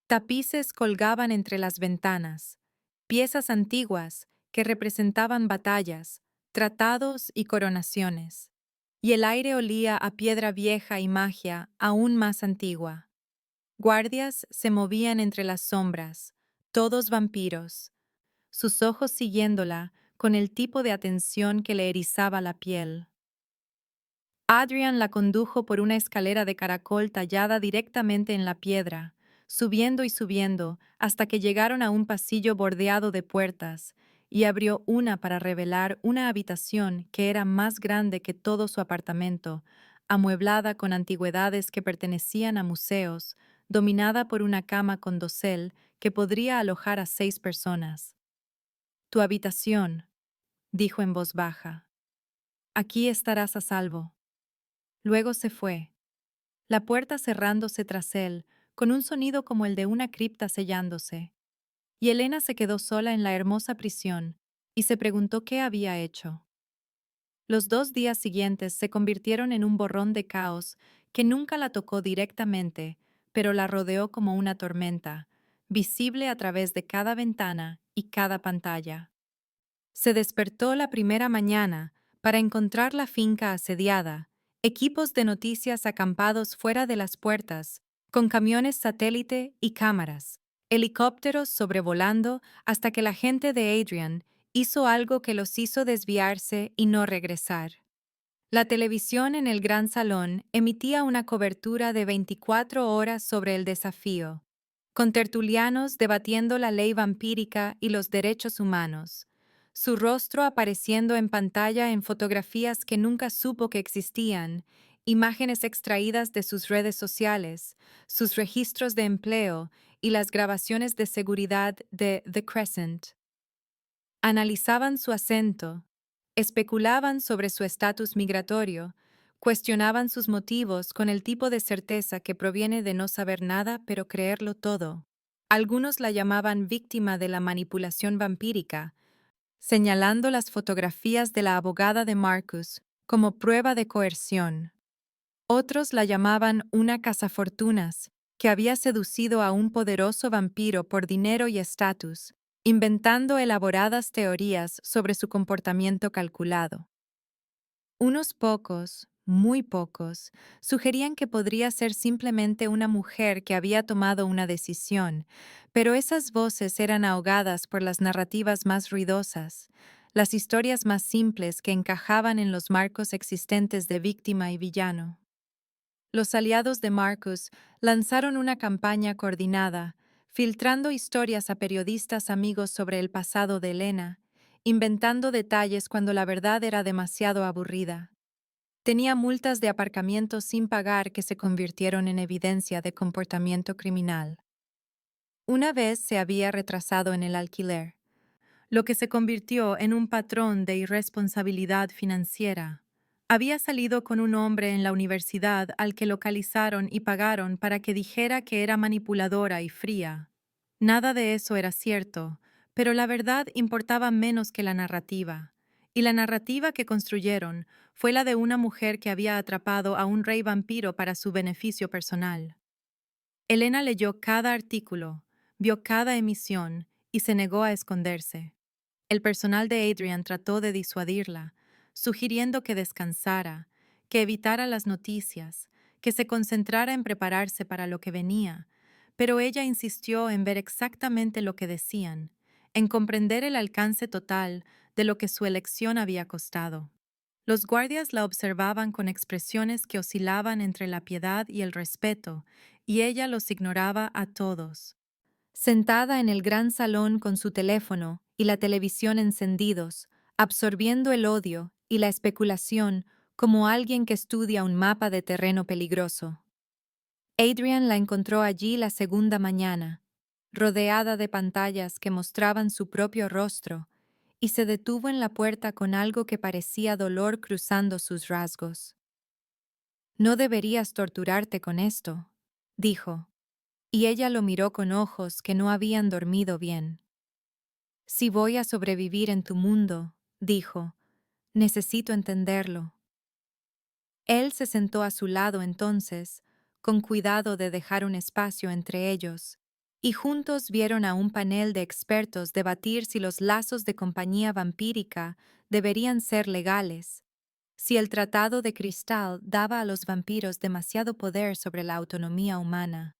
Tapices colgaban entre las ventanas, piezas antiguas que representaban batallas, tratados y coronaciones, y el aire olía a piedra vieja y magia aún más antigua. Guardias se movían entre las sombras, todos vampiros, sus ojos siguiéndola con el tipo de atención que le erizaba la piel. Adrian la condujo por una escalera de caracol tallada directamente en la piedra, subiendo y subiendo hasta que llegaron a un pasillo bordeado de puertas, y abrió una para revelar una habitación que era más grande que todo su apartamento, amueblada con antigüedades que pertenecían a museos, dominada por una cama con dosel que podría alojar a 6 personas. «Tu habitación», dijo en voz baja. «Aquí estarás a salvo». Luego se fue, la puerta cerrándose tras él, con un sonido como el de una cripta sellándose. Y Elena se quedó sola en la hermosa prisión, y se preguntó qué había hecho. Los 2 días siguientes se convirtieron en un borrón de caos que nunca la tocó directamente, pero la rodeó como una tormenta, visible a través de cada ventana y cada pantalla. Se despertó la primera mañana para encontrar la finca asediada, equipos de noticias acampados fuera de las puertas, con camiones satélite y cámaras, helicópteros sobrevolando hasta que la gente de Adrian hizo algo que los hizo desviarse y no regresar. La televisión en el gran salón emitía una cobertura de 24 horas sobre el desafío, con tertulianos debatiendo la ley vampírica y los derechos humanos, su rostro apareciendo en pantalla en fotografías que nunca supo que existían, imágenes extraídas de sus redes sociales, sus registros de empleo y las grabaciones de seguridad de The Crescent. Analizaban su acento, especulaban sobre su estatus migratorio, cuestionaban sus motivos con el tipo de certeza que proviene de no saber nada pero creerlo todo. Algunos la llamaban víctima de la manipulación vampírica, señalando las fotografías de la abogada de Marcus como prueba de coerción. Otros la llamaban una cazafortunas, que había seducido a un poderoso vampiro por dinero y estatus, inventando elaboradas teorías sobre su comportamiento calculado. Unos pocos, muy pocos, sugerían que podría ser simplemente una mujer que había tomado una decisión, pero esas voces eran ahogadas por las narrativas más ruidosas, las historias más simples que encajaban en los marcos existentes de víctima y villano. Los aliados de Marcus lanzaron una campaña coordinada, filtrando historias a periodistas amigos sobre el pasado de Elena, inventando detalles cuando la verdad era demasiado aburrida. Tenía multas de aparcamiento sin pagar que se convirtieron en evidencia de comportamiento criminal. Una vez se había retrasado en el alquiler, lo que se convirtió en un patrón de irresponsabilidad financiera. Había salido con un hombre en la universidad al que localizaron y pagaron para que dijera que era manipuladora y fría. Nada de eso era cierto, pero la verdad importaba menos que la narrativa. Y la narrativa que construyeron fue la de una mujer que había atrapado a un rey vampiro para su beneficio personal. Elena leyó cada artículo, vio cada emisión y se negó a esconderse. El personal de Adrian trató de disuadirla, sugiriendo que descansara, que evitara las noticias, que se concentrara en prepararse para lo que venía, pero ella insistió en ver exactamente lo que decían, en comprender el alcance total de lo que su elección había costado. Los guardias la observaban con expresiones que oscilaban entre la piedad y el respeto, y ella los ignoraba a todos. Sentada en el gran salón con su teléfono y la televisión encendidos, absorbiendo el odio y la especulación como alguien que estudia un mapa de terreno peligroso. Adrian la encontró allí la segunda mañana, rodeada de pantallas que mostraban su propio rostro, y se detuvo en la puerta con algo que parecía dolor cruzando sus rasgos. No deberías torturarte con esto, dijo, y ella lo miró con ojos que no habían dormido bien. Si voy a sobrevivir en tu mundo, dijo, necesito entenderlo. Él se sentó a su lado entonces, con cuidado de dejar un espacio entre ellos, y juntos vieron a un panel de expertos debatir si los lazos de compañía vampírica deberían ser legales, si el Tratado de Cristal daba a los vampiros demasiado poder sobre la autonomía humana,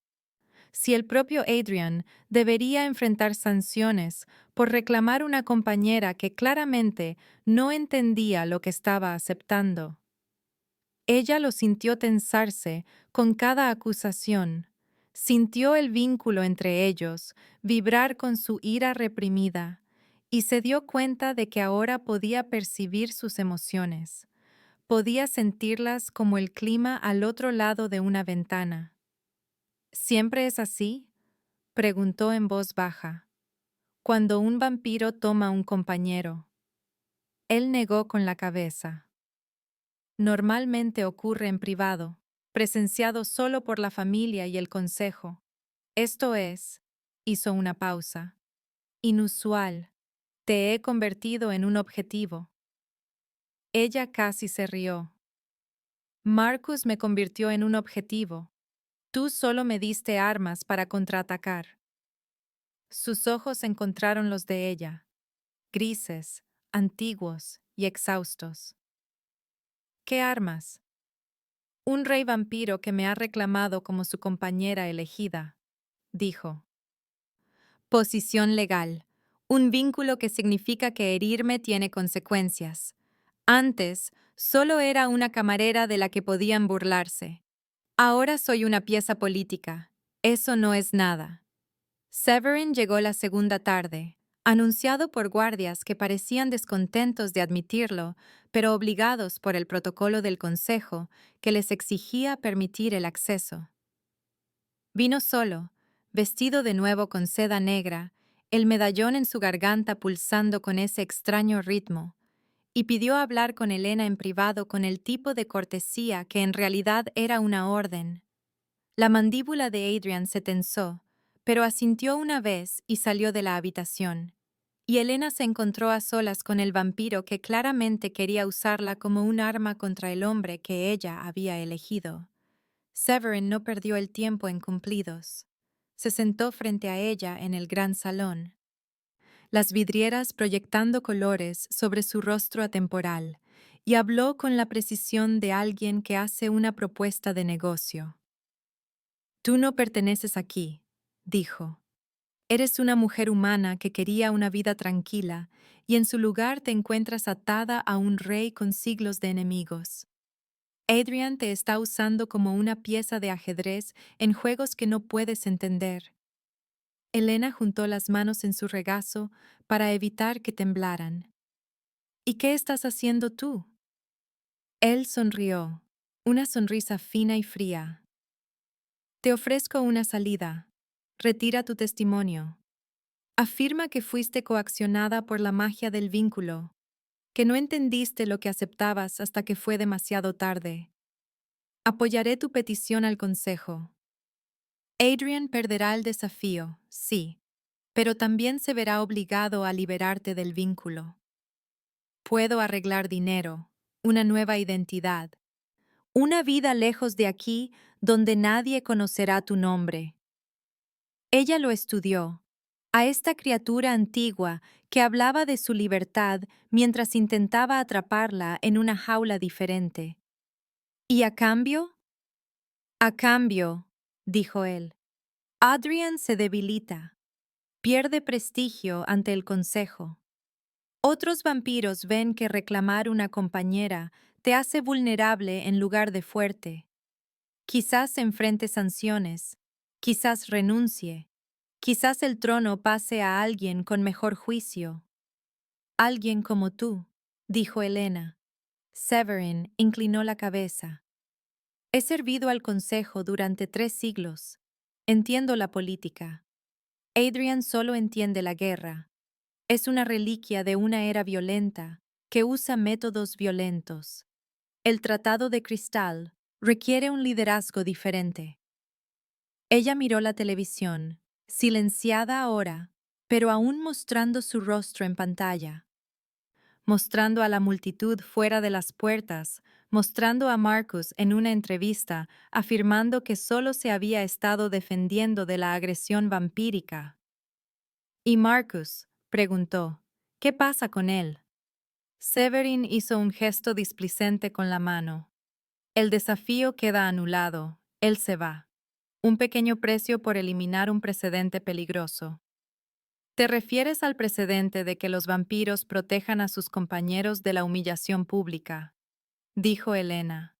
si el propio Adrian debería enfrentar sanciones por reclamar una compañera que claramente no entendía lo que estaba aceptando. Ella lo sintió tensarse con cada acusación, sintió el vínculo entre ellos vibrar con su ira reprimida y se dio cuenta de que ahora podía percibir sus emociones, podía sentirlas como el clima al otro lado de una ventana. ¿Siempre es así?, preguntó en voz baja. Cuando un vampiro toma un compañero. Él negó con la cabeza. Normalmente ocurre en privado, presenciado solo por la familia y el consejo. Esto es, hizo una pausa, inusual. Te he convertido en un objetivo. Ella casi se rió. Marcus me convirtió en un objetivo. Tú solo me diste armas para contraatacar. Sus ojos encontraron los de ella, grises, antiguos y exhaustos. ¿Qué armas? Un rey vampiro que me ha reclamado como su compañera elegida, dijo. Posición legal. Un vínculo que significa que herirme tiene consecuencias. Antes, solo era una camarera de la que podían burlarse. Ahora soy una pieza política. Eso no es nada. Severin llegó la segunda tarde, anunciado por guardias que parecían descontentos de admitirlo, pero obligados por el protocolo del consejo que les exigía permitir el acceso. Vino solo, vestido de nuevo con seda negra, el medallón en su garganta pulsando con ese extraño ritmo, y pidió hablar con Elena en privado con el tipo de cortesía que en realidad era una orden. La mandíbula de Adrian se tensó, pero asintió una vez y salió de la habitación. Y Elena se encontró a solas con el vampiro que claramente quería usarla como un arma contra el hombre que ella había elegido. Severin no perdió el tiempo en cumplidos. Se sentó frente a ella en el gran salón, las vidrieras proyectando colores sobre su rostro atemporal, y habló con la precisión de alguien que hace una propuesta de negocio. Tú no perteneces aquí, dijo. Eres una mujer humana que quería una vida tranquila, y en su lugar te encuentras atada a un rey con siglos de enemigos. Adrian te está usando como una pieza de ajedrez en juegos que no puedes entender. Elena juntó las manos en su regazo para evitar que temblaran. ¿Y qué estás haciendo tú? Él sonrió, una sonrisa fina y fría. Te ofrezco una salida. Retira tu testimonio. Afirma que fuiste coaccionada por la magia del vínculo, que no entendiste lo que aceptabas hasta que fue demasiado tarde. Apoyaré tu petición al consejo. Adrian perderá el desafío, sí, pero también se verá obligado a liberarte del vínculo. Puedo arreglar dinero, una nueva identidad, una vida lejos de aquí donde nadie conocerá tu nombre. Ella lo estudió, a esta criatura antigua que hablaba de su libertad mientras intentaba atraparla en una jaula diferente. ¿Y a cambio? A cambio, dijo él, Adrian se debilita, pierde prestigio ante el consejo. Otros vampiros ven que reclamar una compañera te hace vulnerable en lugar de fuerte. Quizás enfrente sanciones, quizás renuncie, quizás el trono pase a alguien con mejor juicio. Alguien como tú, dijo Helena. Severin inclinó la cabeza. He servido al consejo durante 3 siglos. Entiendo la política. Adrian solo entiende la guerra. Es una reliquia de una era violenta que usa métodos violentos. El Tratado de Cristal requiere un liderazgo diferente. Ella miró la televisión, silenciada ahora, pero aún mostrando su rostro en pantalla. Mostrando a la multitud fuera de las puertas, mostrando a Marcus en una entrevista afirmando que solo se había estado defendiendo de la agresión vampírica. ¿Y Marcus? Preguntó. ¿Qué pasa con él? Severin hizo un gesto displicente con la mano. El desafío queda anulado. Él se va. Un pequeño precio por eliminar un precedente peligroso. ¿Te refieres al precedente de que los vampiros protejan a sus compañeros de la humillación pública? Dijo Helena.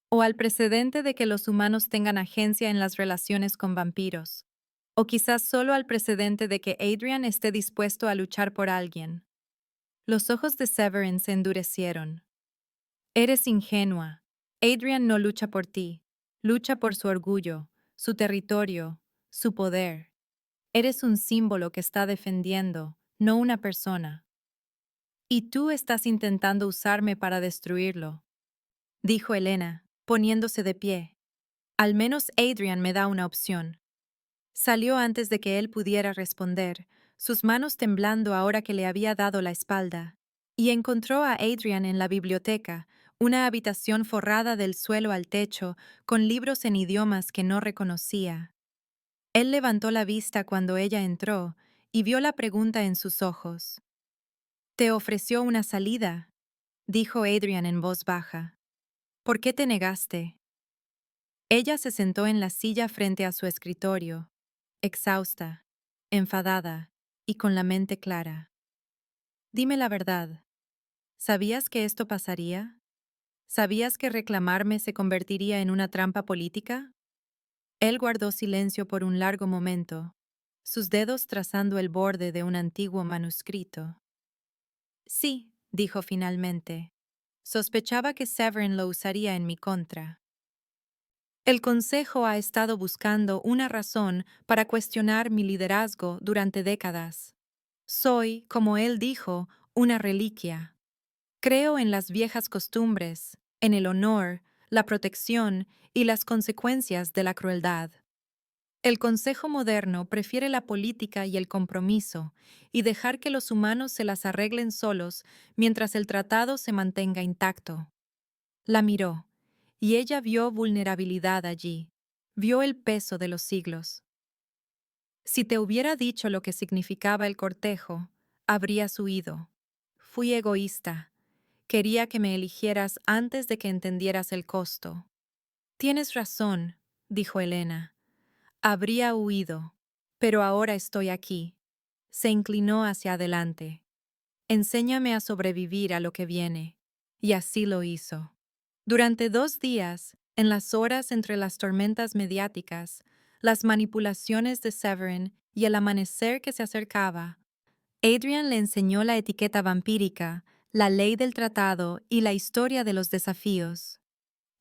¿O al precedente de que los humanos tengan agencia en las relaciones con vampiros? ¿O quizás solo al precedente de que Adrian esté dispuesto a luchar por alguien? Los ojos de Severin se endurecieron. Eres ingenua. Adrian no lucha por ti. Lucha por su orgullo, su territorio, su poder. Eres un símbolo que está defendiendo, no una persona. Y tú estás intentando usarme para destruirlo, dijo Helena, poniéndose de pie. Al menos Adrian me da una opción. Salió antes de que él pudiera responder, sus manos temblando ahora que le había dado la espalda, y encontró a Adrian en la biblioteca, una habitación forrada del suelo al techo, con libros en idiomas que no reconocía. Él levantó la vista cuando ella entró y vio la pregunta en sus ojos. «Te ofreció una salida», dijo Adrian en voz baja. «¿Por qué te negaste?» Ella se sentó en la silla frente a su escritorio, exhausta, enfadada y con la mente clara. «Dime la verdad. ¿Sabías que esto pasaría? ¿Sabías que reclamarme se convertiría en una trampa política?» Él guardó silencio por un largo momento, sus dedos trazando el borde de un antiguo manuscrito. «Sí», dijo finalmente. «Sospechaba que Severin lo usaría en mi contra». El Consejo ha estado buscando una razón para cuestionar mi liderazgo durante décadas. Soy, como él dijo, una reliquia. Creo en las viejas costumbres, en el honor, la protección y las consecuencias de la crueldad. El Consejo moderno prefiere la política y el compromiso y dejar que los humanos se las arreglen solos mientras el tratado se mantenga intacto. La miró, y ella vio vulnerabilidad allí, vio el peso de los siglos. Si te hubiera dicho lo que significaba el cortejo, habrías huido. Fui egoísta. Quería que me eligieras antes de que entendieras el costo. Tienes razón, dijo Helena. Habría huido, pero ahora estoy aquí. Se inclinó hacia adelante. Enséñame a sobrevivir a lo que viene. Y así lo hizo. Durante 2 días, en las horas entre las tormentas mediáticas, las manipulaciones de Severin y el amanecer que se acercaba, Adrian le enseñó la etiqueta vampírica, la ley del tratado y la historia de los desafíos.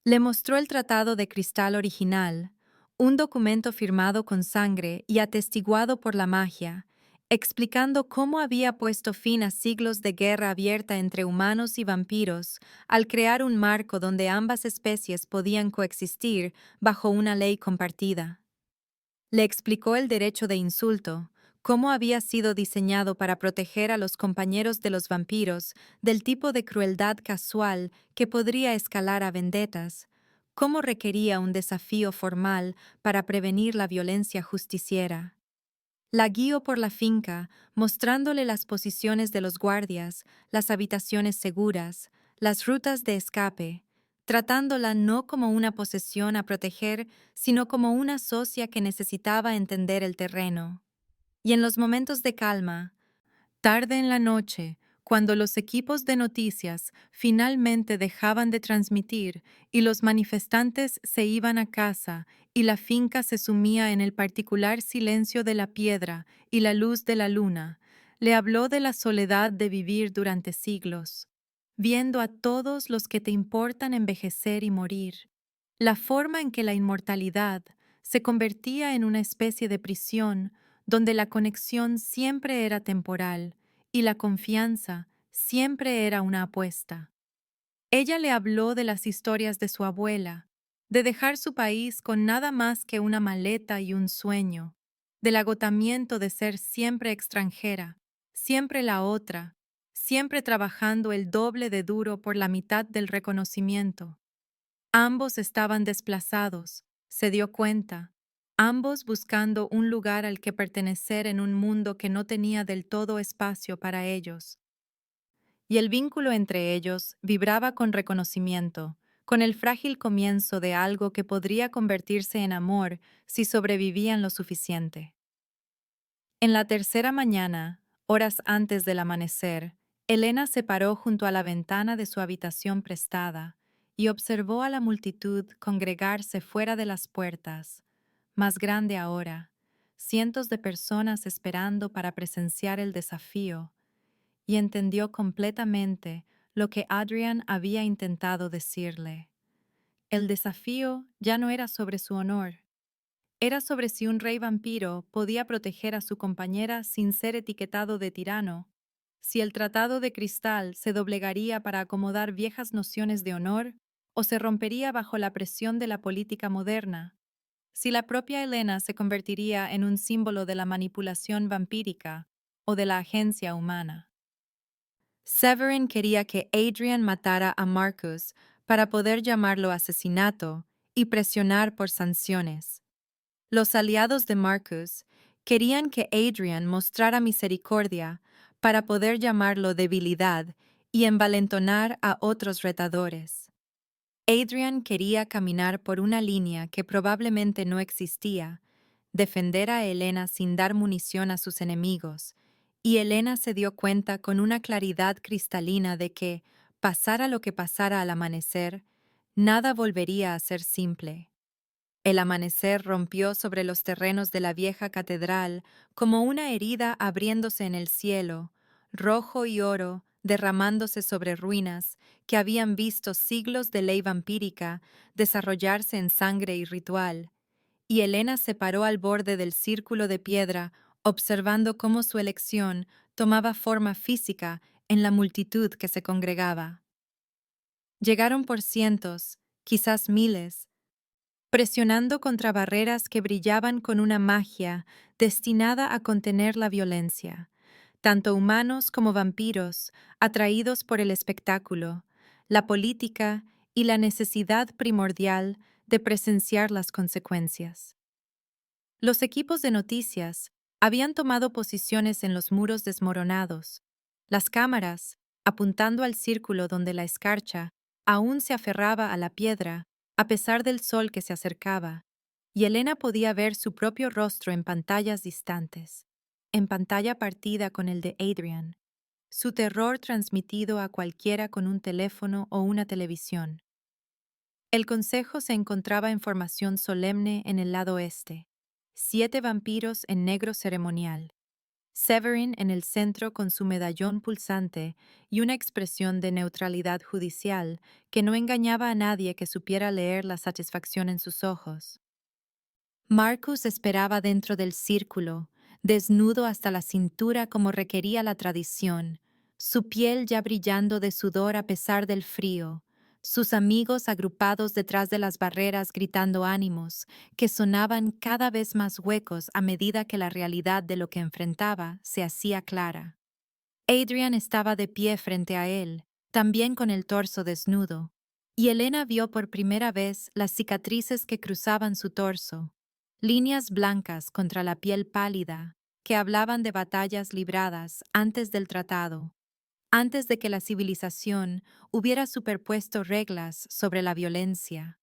Le mostró el tratado de cristal original, un documento firmado con sangre y atestiguado por la magia, explicando cómo había puesto fin a siglos de guerra abierta entre humanos y vampiros al crear un marco donde ambas especies podían coexistir bajo una ley compartida. Le explicó el derecho de insulto, cómo había sido diseñado para proteger a los compañeros de los vampiros del tipo de crueldad casual que podría escalar a vendetas, cómo requería un desafío formal para prevenir la violencia justiciera. La guió por la finca, mostrándole las posiciones de los guardias, las habitaciones seguras, las rutas de escape, tratándola no como una posesión a proteger, sino como una socia que necesitaba entender el terreno. Y en los momentos de calma, tarde en la noche, cuando los equipos de noticias finalmente dejaban de transmitir y los manifestantes se iban a casa y la finca se sumía en el particular silencio de la piedra y la luz de la luna, le habló de la soledad de vivir durante siglos, viendo a todos los que te importan envejecer y morir, la forma en que la inmortalidad se convertía en una especie de prisión donde la conexión siempre era temporal y la confianza siempre era una apuesta. Ella le habló de las historias de su abuela, de dejar su país con nada más que una maleta y un sueño, del agotamiento de ser siempre extranjera, siempre la otra, siempre trabajando el doble de duro por la mitad del reconocimiento. Ambos estaban desplazados, se dio cuenta, ambos buscando un lugar al que pertenecer en un mundo que no tenía del todo espacio para ellos. Y el vínculo entre ellos vibraba con reconocimiento, con el frágil comienzo de algo que podría convertirse en amor si sobrevivían lo suficiente. En la tercera mañana, horas antes del amanecer, Elena se paró junto a la ventana de su habitación prestada y observó a la multitud congregarse fuera de las puertas, más grande ahora, cientos de personas esperando para presenciar el desafío, y entendió completamente lo que Adrian había intentado decirle. El desafío ya no era sobre su honor, era sobre si un rey vampiro podía proteger a su compañera sin ser etiquetado de tirano, si el tratado de cristal se doblegaría para acomodar viejas nociones de honor o se rompería bajo la presión de la política moderna, si la propia Helena se convertiría en un símbolo de la manipulación vampírica o de la agencia humana. Severin quería que Adrian matara a Marcus para poder llamarlo asesinato y presionar por sanciones. Los aliados de Marcus querían que Adrian mostrara misericordia para poder llamarlo debilidad y envalentonar a otros retadores. Adrian quería caminar por una línea que probablemente no existía, defender a Helena sin dar munición a sus enemigos, y Helena se dio cuenta con una claridad cristalina de que, pasara lo que pasara al amanecer, nada volvería a ser simple. El amanecer rompió sobre los terrenos de la vieja catedral como una herida abriéndose en el cielo, rojo y oro derramándose sobre ruinas que habían visto siglos de ley vampírica desarrollarse en sangre y ritual, y Helena se paró al borde del círculo de piedra, observando cómo su elección tomaba forma física en la multitud que se congregaba. Llegaron por cientos, quizás miles, presionando contra barreras que brillaban con una magia destinada a contener la violencia, tanto humanos como vampiros, atraídos por el espectáculo, la política y la necesidad primordial de presenciar las consecuencias. Los equipos de noticias habían tomado posiciones en los muros desmoronados, las cámaras, apuntando al círculo donde la escarcha aún se aferraba a la piedra a pesar del sol que se acercaba, y Elena podía ver su propio rostro en pantallas distantes, en pantalla partida con el de Adrian, su terror transmitido a cualquiera con un teléfono o una televisión. El consejo se encontraba en formación solemne en el lado este, 7 vampiros en negro ceremonial, Severin en el centro con su medallón pulsante y una expresión de neutralidad judicial que no engañaba a nadie que supiera leer la satisfacción en sus ojos. Marcus esperaba dentro del círculo, desnudo hasta la cintura como requería la tradición, su piel ya brillando de sudor a pesar del frío, sus amigos agrupados detrás de las barreras gritando ánimos, que sonaban cada vez más huecos a medida que la realidad de lo que enfrentaba se hacía clara. Adrian estaba de pie frente a él, también con el torso desnudo, y Elena vio por primera vez las cicatrices que cruzaban su torso, líneas blancas contra la piel pálida, que hablaban de batallas libradas antes del tratado, antes de que la civilización hubiera superpuesto reglas sobre la violencia.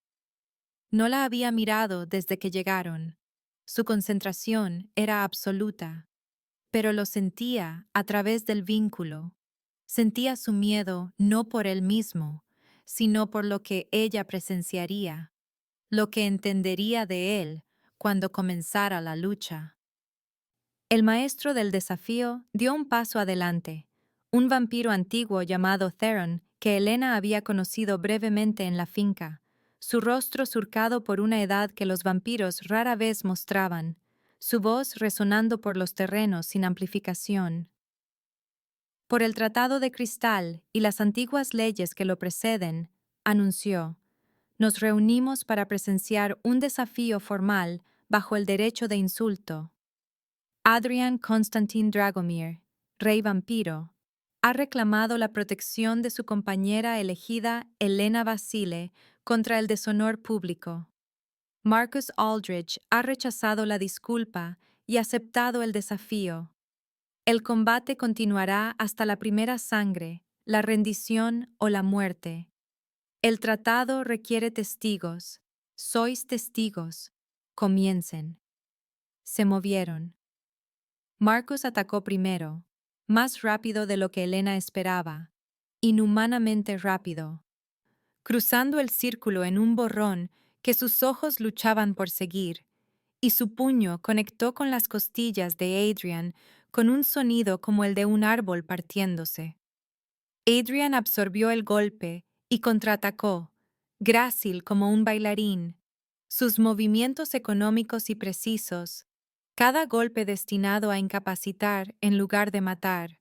No la había mirado desde que llegaron. Su concentración era absoluta, pero lo sentía a través del vínculo. Sentía su miedo no por él mismo, sino por lo que ella presenciaría, lo que entendería de él cuando comenzara la lucha. El maestro del desafío dio un paso adelante, un vampiro antiguo llamado Theron que Elena había conocido brevemente en la finca, su rostro surcado por una edad que los vampiros rara vez mostraban, su voz resonando por los terrenos sin amplificación. Por el Tratado de Cristal y las antiguas leyes que lo preceden, anunció, nos reunimos para presenciar un desafío formal bajo el derecho de insulto. Adrian Constantin Dragomir, rey vampiro, ha reclamado la protección de su compañera elegida Elena Basile contra el deshonor público. Marcus Aldridge ha rechazado la disculpa y aceptado el desafío. El combate continuará hasta la primera sangre, la rendición o la muerte. El tratado requiere testigos. Sois testigos. Comiencen. Se movieron. Marcus atacó primero, más rápido de lo que Elena esperaba, inhumanamente rápido, cruzando el círculo en un borrón que sus ojos luchaban por seguir, y su puño conectó con las costillas de Adrian con un sonido como el de un árbol partiéndose. Adrian absorbió el golpe y contraatacó, grácil como un bailarín, sus movimientos económicos y precisos, cada golpe destinado a incapacitar en lugar de matar.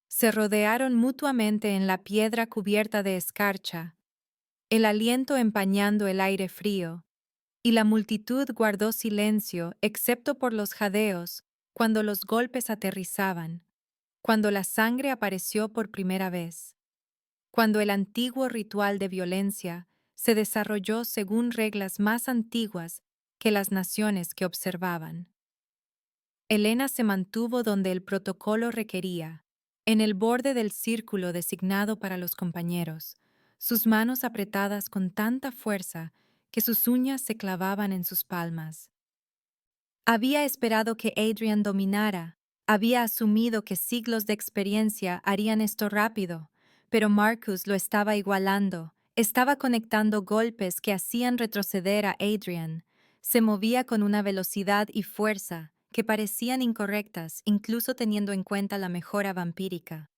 Se rodearon mutuamente en la piedra cubierta de escarcha, el aliento empañando el aire frío, y la multitud guardó silencio excepto por los jadeos cuando los golpes aterrizaban, cuando la sangre apareció por primera vez, cuando el antiguo ritual de violencia se desarrolló según reglas más antiguas que las naciones que observaban. Elena se mantuvo donde el protocolo requería, en el borde del círculo designado para los compañeros, sus manos apretadas con tanta fuerza que sus uñas se clavaban en sus palmas. Había esperado que Adrian dominara, había asumido que siglos de experiencia harían esto rápido, pero Marcus lo estaba igualando, estaba conectando golpes que hacían retroceder a Adrian, se movía con una velocidad y fuerza que parecían incorrectas incluso teniendo en cuenta la mejora vampírica.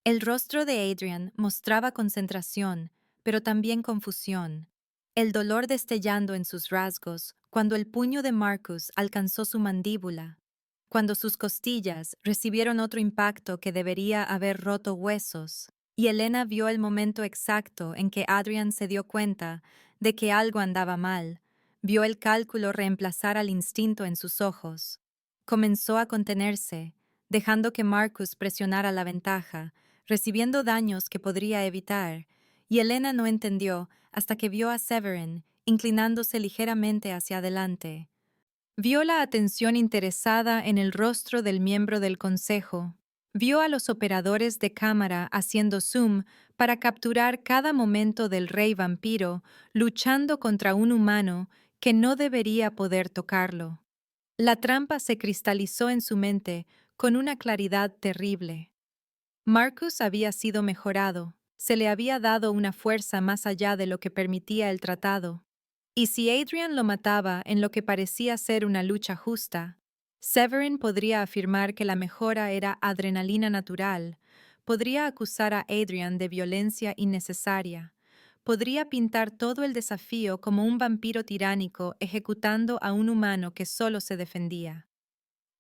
El rostro de Adrian mostraba concentración, pero también confusión, el dolor destellando en sus rasgos cuando el puño de Marcus alcanzó su mandíbula, cuando sus costillas recibieron otro impacto que debería haber roto huesos, y Elena vio el momento exacto en que Adrian se dio cuenta de que algo andaba mal, vio el cálculo reemplazar al instinto en sus ojos. Comenzó a contenerse, dejando que Marcus presionara la ventaja, recibiendo daños que podría evitar, y Elena no entendió hasta que vio a Severin inclinándose ligeramente hacia adelante. Vio la atención interesada en el rostro del miembro del consejo. Vio a los operadores de cámara haciendo zoom para capturar cada momento del rey vampiro luchando contra un humano que no debería poder tocarlo. La trampa se cristalizó en su mente con una claridad terrible. Marcus había sido mejorado, se le había dado una fuerza más allá de lo que permitía el tratado. Y si Adrian lo mataba en lo que parecía ser una lucha justa, Severin podría afirmar que la mejora era adrenalina natural, podría acusar a Adrian de violencia innecesaria, podría pintar todo el desafío como un vampiro tiránico ejecutando a un humano que solo se defendía.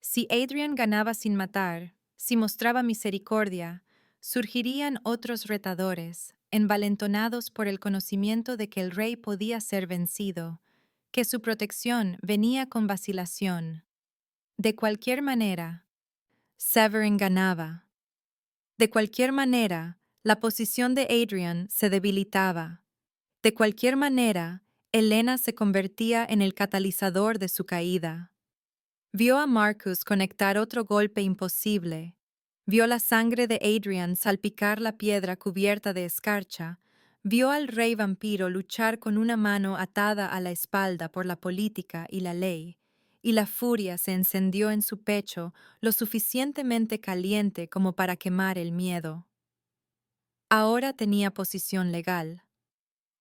Si Adrian ganaba sin matar, si mostraba misericordia, surgirían otros retadores, envalentonados por el conocimiento de que el rey podía ser vencido, que su protección venía con vacilación. De cualquier manera, Severin ganaba. De cualquier manera, la posición de Adrian se debilitaba. De cualquier manera, Helena se convertía en el catalizador de su caída. Vio a Marcus conectar otro golpe imposible. Vio la sangre de Adrian salpicar la piedra cubierta de escarcha. Vio al rey vampiro luchar con una mano atada a la espalda por la política y la ley, y la furia se encendió en su pecho lo suficientemente caliente como para quemar el miedo. Ahora tenía posición legal.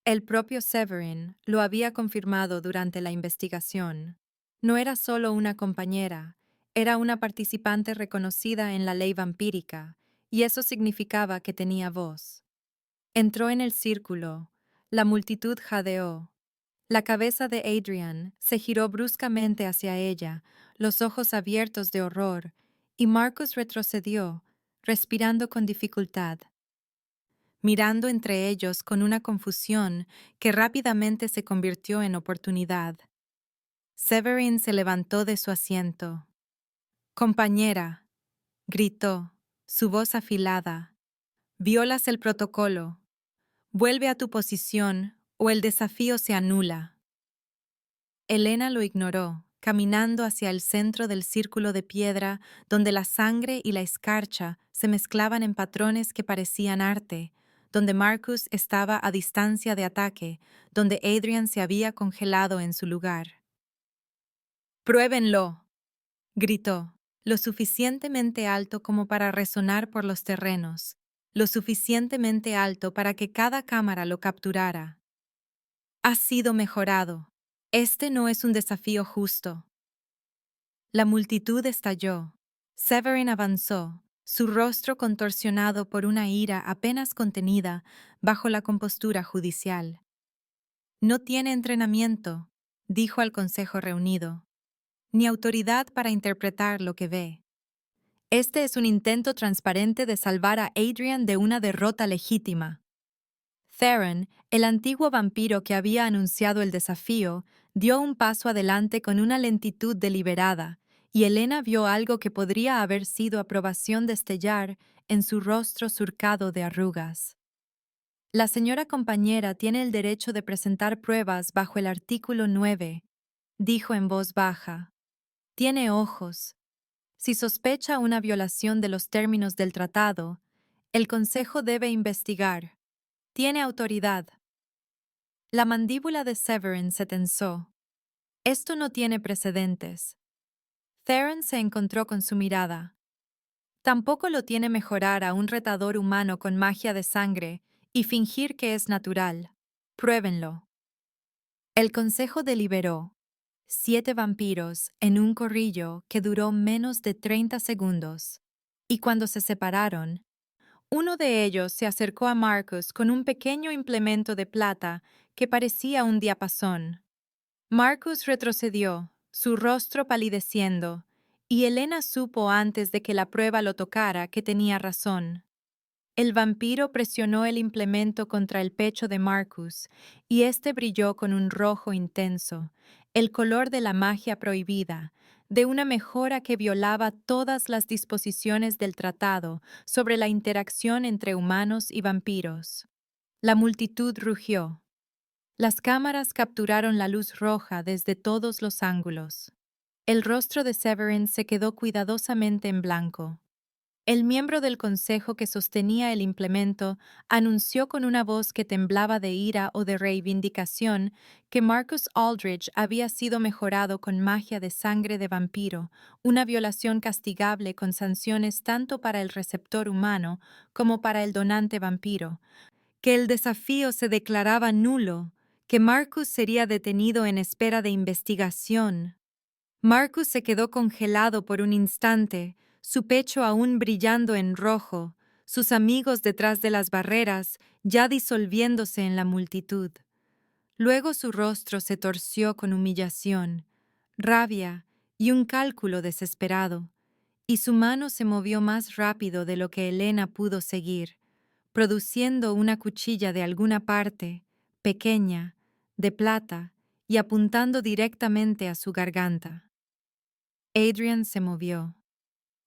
El propio Severin lo había confirmado durante la investigación. No era solo una compañera, era una participante reconocida en la ley vampírica, y eso significaba que tenía voz. Entró en el círculo, la multitud jadeó. La cabeza de Adrian se giró bruscamente hacia ella, los ojos abiertos de horror, y Marcus retrocedió, respirando con dificultad, mirando entre ellos con una confusión que rápidamente se convirtió en oportunidad. Severin se levantó de su asiento. «Compañera», gritó, su voz afilada, «violas el protocolo. Vuelve a tu posición o el desafío se anula». Helena lo ignoró, caminando hacia el centro del círculo de piedra donde la sangre y la escarcha se mezclaban en patrones que parecían arte, donde Marcus estaba a distancia de ataque, donde Adrian se había congelado en su lugar. «¡Pruébenlo!», gritó, lo suficientemente alto como para resonar por los terrenos, lo suficientemente alto para que cada cámara lo capturara. «Ha sido mejorado. Este no es un desafío justo». La multitud estalló. Severin avanzó, su rostro contorsionado por una ira apenas contenida bajo la compostura judicial. «No tiene entrenamiento», dijo al consejo reunido, «ni autoridad para interpretar lo que ve. Este es un intento transparente de salvar a Adrian de una derrota legítima». Theron, el antiguo vampiro que había anunciado el desafío, dio un paso adelante con una lentitud deliberada, y Helena vio algo que podría haber sido aprobación destellar en su rostro surcado de arrugas. «La señora compañera tiene el derecho de presentar pruebas bajo el artículo 9», dijo en voz baja. «Tiene ojos. Si sospecha una violación de los términos del tratado, el Consejo debe investigar. Tiene autoridad». La mandíbula de Severin se tensó. Esto no tiene precedentes. Theron se encontró con su mirada. Tampoco lo tiene mejorar a un retador humano con magia de sangre y fingir que es natural. Pruébenlo. El consejo deliberó. 7 vampiros en un corrillo que duró menos de 30 segundos. Y cuando se separaron, uno de ellos se acercó a Marcus con un pequeño implemento de plata que parecía un diapasón. Marcus retrocedió, su rostro palideciendo, y Helena supo antes de que la prueba lo tocara que tenía razón. El vampiro presionó el implemento contra el pecho de Marcus, y éste brilló con un rojo intenso, el color de la magia prohibida, de una mejora que violaba todas las disposiciones del tratado sobre la interacción entre humanos y vampiros. La multitud rugió. Las cámaras capturaron la luz roja desde todos los ángulos. El rostro de Severin se quedó cuidadosamente en blanco. El miembro del consejo que sostenía el implemento anunció con una voz que temblaba de ira o de reivindicación que Marcus Aldridge había sido mejorado con magia de sangre de vampiro, una violación castigable con sanciones tanto para el receptor humano como para el donante vampiro, que el desafío se declaraba nulo, que Marcus sería detenido en espera de investigación. Marcus se quedó congelado por un instante, su pecho aún brillando en rojo, sus amigos detrás de las barreras ya disolviéndose en la multitud. Luego su rostro se torció con humillación, rabia y un cálculo desesperado, y su mano se movió más rápido de lo que Helena pudo seguir, produciendo una cuchilla de alguna parte, pequeña, de plata, y apuntando directamente a su garganta. Adrian se movió.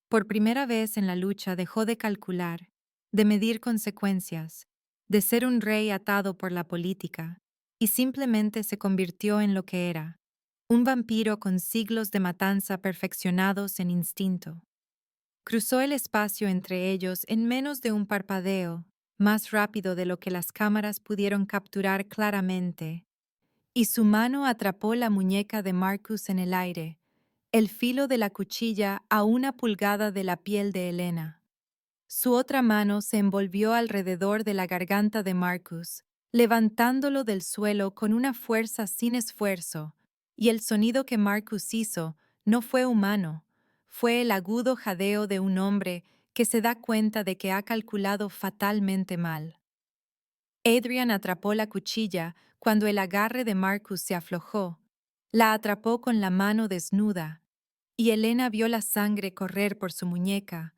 Por primera vez en la lucha dejó de calcular, de medir consecuencias, de ser un rey atado por la política, y simplemente se convirtió en lo que era, un vampiro con siglos de matanza perfeccionados en instinto. Cruzó el espacio entre ellos en menos de un parpadeo, más rápido de lo que las cámaras pudieron capturar claramente, y su mano atrapó la muñeca de Marcus en el aire, el filo de la cuchilla a 1 pulgada de la piel de Helena. Su otra mano se envolvió alrededor de la garganta de Marcus, levantándolo del suelo con una fuerza sin esfuerzo, y el sonido que Marcus hizo no fue humano, fue el agudo jadeo de un hombre que se da cuenta de que ha calculado fatalmente mal. Adrian atrapó la cuchilla cuando el agarre de Marcus se aflojó, la atrapó con la mano desnuda, y Helena vio la sangre correr por su muñeca,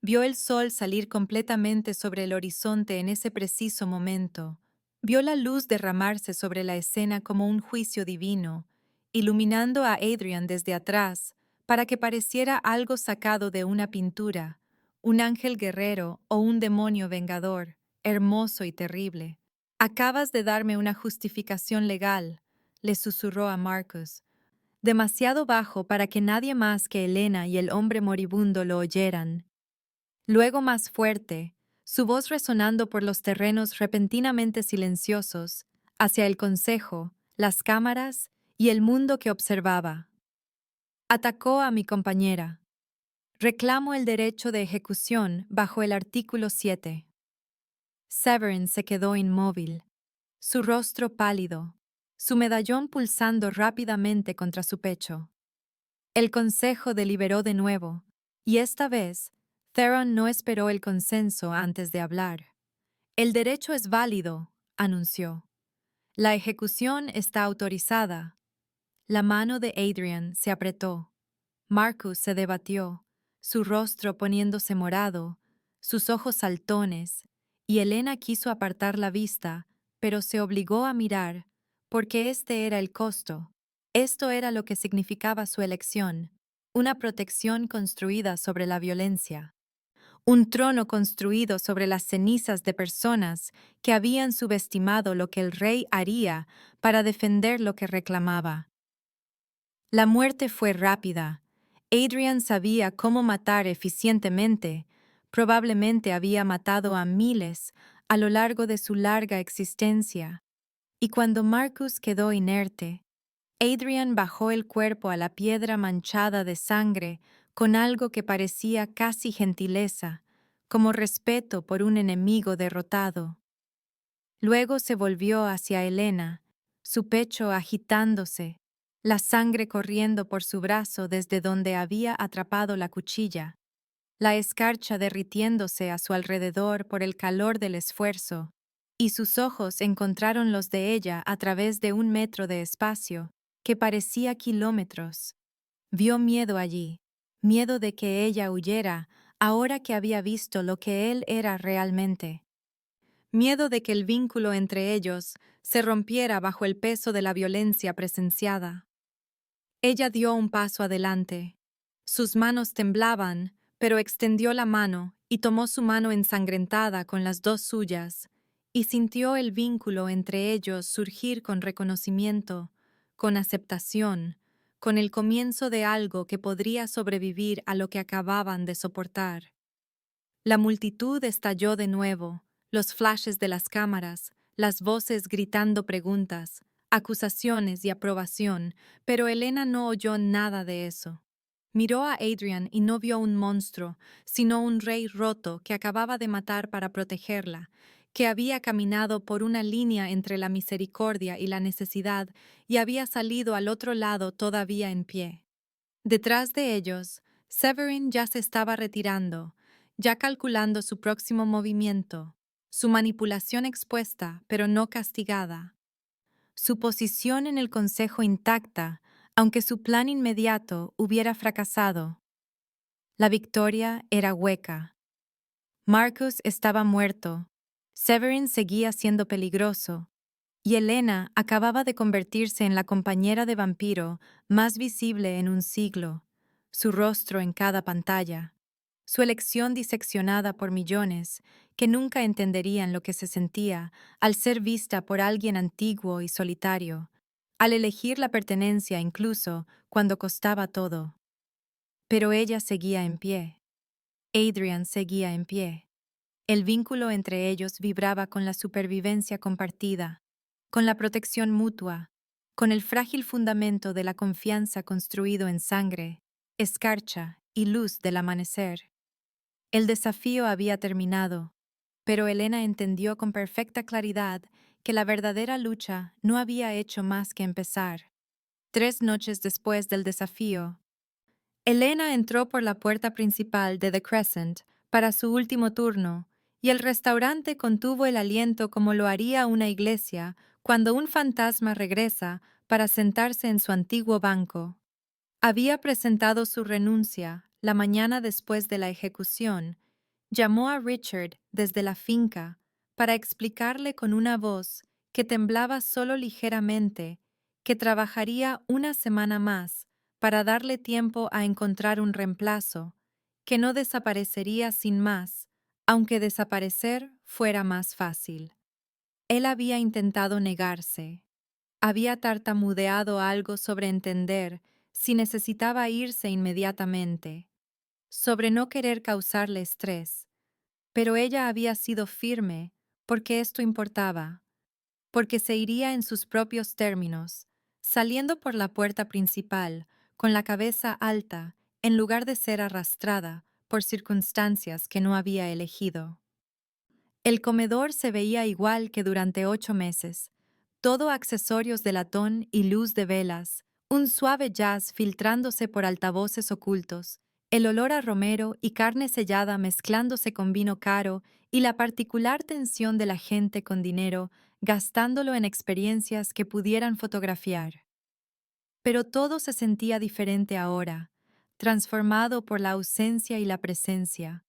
vio el sol salir completamente sobre el horizonte en ese preciso momento, vio la luz derramarse sobre la escena como un juicio divino, iluminando a Adrian desde atrás para que pareciera algo sacado de una pintura, un ángel guerrero o un demonio vengador, hermoso y terrible. «Acabas de darme una justificación legal», le susurró a Marcus, demasiado bajo para que nadie más que Helena y el hombre moribundo lo oyeran. Luego más fuerte, su voz resonando por los terrenos repentinamente silenciosos, hacia el consejo, las cámaras y el mundo que observaba. Atacó a mi compañera. Reclamo el derecho de ejecución bajo el artículo 7. Severin se quedó inmóvil, su rostro pálido, su medallón pulsando rápidamente contra su pecho. El consejo deliberó de nuevo, y esta vez, Theron no esperó el consenso antes de hablar. «El derecho es válido», anunció. «La ejecución está autorizada». La mano de Adrian se apretó. Marcus se debatió, su rostro poniéndose morado, sus ojos saltones, y Helena quiso apartar la vista, pero se obligó a mirar, porque este era el costo. Esto era lo que significaba su elección, una protección construida sobre la violencia, un trono construido sobre las cenizas de personas que habían subestimado lo que el rey haría para defender lo que reclamaba. La muerte fue rápida. Adrian sabía cómo matar eficientemente. Probablemente había matado a miles a lo largo de su larga existencia. Y cuando Marcus quedó inerte, Adrian bajó el cuerpo a la piedra manchada de sangre con algo que parecía casi gentileza, como respeto por un enemigo derrotado. Luego se volvió hacia Helena, su pecho agitándose, la sangre corriendo por su brazo desde donde había atrapado la cuchilla, la escarcha derritiéndose a su alrededor por el calor del esfuerzo, y sus ojos encontraron los de ella a través de 1 metro de espacio, que parecía kilómetros. Vio miedo allí, miedo de que ella huyera, ahora que había visto lo que él era realmente. Miedo de que el vínculo entre ellos se rompiera bajo el peso de la violencia presenciada. Ella dio un paso adelante. Sus manos temblaban, pero extendió la mano y tomó su mano ensangrentada con las dos suyas, y sintió el vínculo entre ellos surgir con reconocimiento, con aceptación, con el comienzo de algo que podría sobrevivir a lo que acababan de soportar. La multitud estalló de nuevo, los flashes de las cámaras, las voces gritando preguntas, acusaciones y aprobación, pero Helena no oyó nada de eso. Miró a Adrian y no vio un monstruo, sino un rey roto que acababa de matar para protegerla, que había caminado por una línea entre la misericordia y la necesidad y había salido al otro lado todavía en pie. Detrás de ellos, Severin ya se estaba retirando, ya calculando su próximo movimiento, su manipulación expuesta pero no castigada, su posición en el consejo intacta, aunque su plan inmediato hubiera fracasado. La victoria era hueca. Marcus estaba muerto, Severin seguía siendo peligroso, y Elena acababa de convertirse en la compañera de vampiro más visible en un siglo, su rostro en cada pantalla, su elección diseccionada por millones que nunca entenderían lo que se sentía al ser vista por alguien antiguo y solitario, al elegir la pertenencia incluso cuando costaba todo. Pero ella seguía en pie. Adrian seguía en pie. El vínculo entre ellos vibraba con la supervivencia compartida, con la protección mutua, con el frágil fundamento de la confianza construido en sangre, escarcha y luz del amanecer. El desafío había terminado, pero Elena entendió con perfecta claridad que la verdadera lucha no había hecho más que empezar. 3 noches después del desafío, Elena entró por la puerta principal de The Crescent para su último turno, y el restaurante contuvo el aliento como lo haría una iglesia cuando un fantasma regresa para sentarse en su antiguo banco. Había presentado su renuncia la mañana después de la ejecución. Llamó a Richard desde la finca para explicarle con una voz que temblaba solo ligeramente que trabajaría una semana más para darle tiempo a encontrar un reemplazo, que no desaparecería sin más, aunque desaparecer fuera más fácil. Él había intentado negarse, había tartamudeado algo sobre entender si necesitaba irse inmediatamente, sobre no querer causarle estrés, pero ella había sido firme porque esto importaba, porque se iría en sus propios términos, saliendo por la puerta principal, con la cabeza alta, en lugar de ser arrastrada por circunstancias que no había elegido. El comedor se veía igual que durante 8 meses, todo accesorios de latón y luz de velas, un suave jazz filtrándose por altavoces ocultos, el olor a romero y carne sellada mezclándose con vino caro y la particular tensión de la gente con dinero gastándolo en experiencias que pudieran fotografiar. Pero todo se sentía diferente ahora, transformado por la ausencia y la presencia,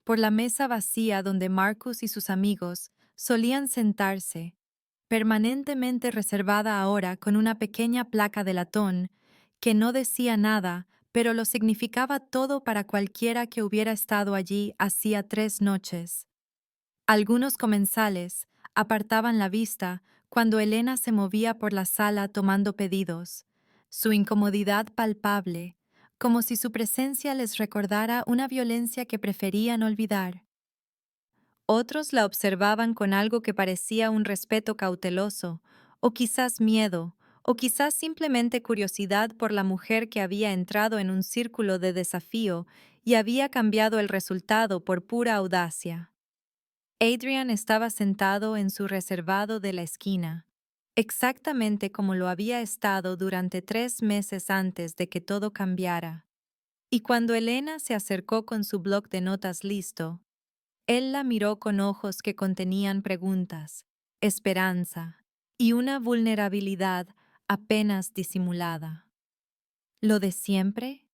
por la mesa vacía donde Marcus y sus amigos solían sentarse, permanentemente reservada ahora con una pequeña placa de latón que no decía nada, pero lo significaba todo para cualquiera que hubiera estado allí hacía 3 noches. Algunos comensales apartaban la vista cuando Elena se movía por la sala tomando pedidos, su incomodidad palpable, como si su presencia les recordara una violencia que preferían olvidar. Otros la observaban con algo que parecía un respeto cauteloso, o quizás miedo, o quizás simplemente curiosidad por la mujer que había entrado en un círculo de desafío y había cambiado el resultado por pura audacia. Adrian estaba sentado en su reservado de la esquina, exactamente como lo había estado durante 3 meses antes de que todo cambiara. Y cuando Elena se acercó con su bloc de notas listo, él la miró con ojos que contenían preguntas, esperanza y una vulnerabilidad apenas disimulada. ¿Lo de siempre?,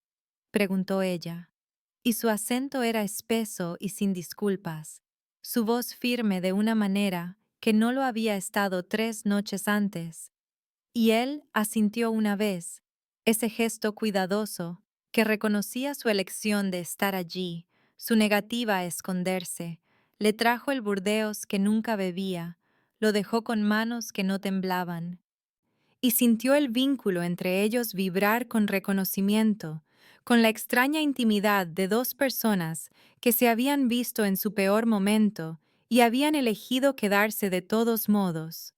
preguntó ella, y su acento era espeso y sin disculpas, su voz firme de una manera que no lo había estado 3 noches antes, y él asintió una vez, ese gesto cuidadoso que reconocía su elección de estar allí, su negativa a esconderse, le trajo el burdeos que nunca bebía, lo dejó con manos que no temblaban, y sintió el vínculo entre ellos vibrar con reconocimiento, con la extraña intimidad de dos personas que se habían visto en su peor momento y habían elegido quedarse de todos modos.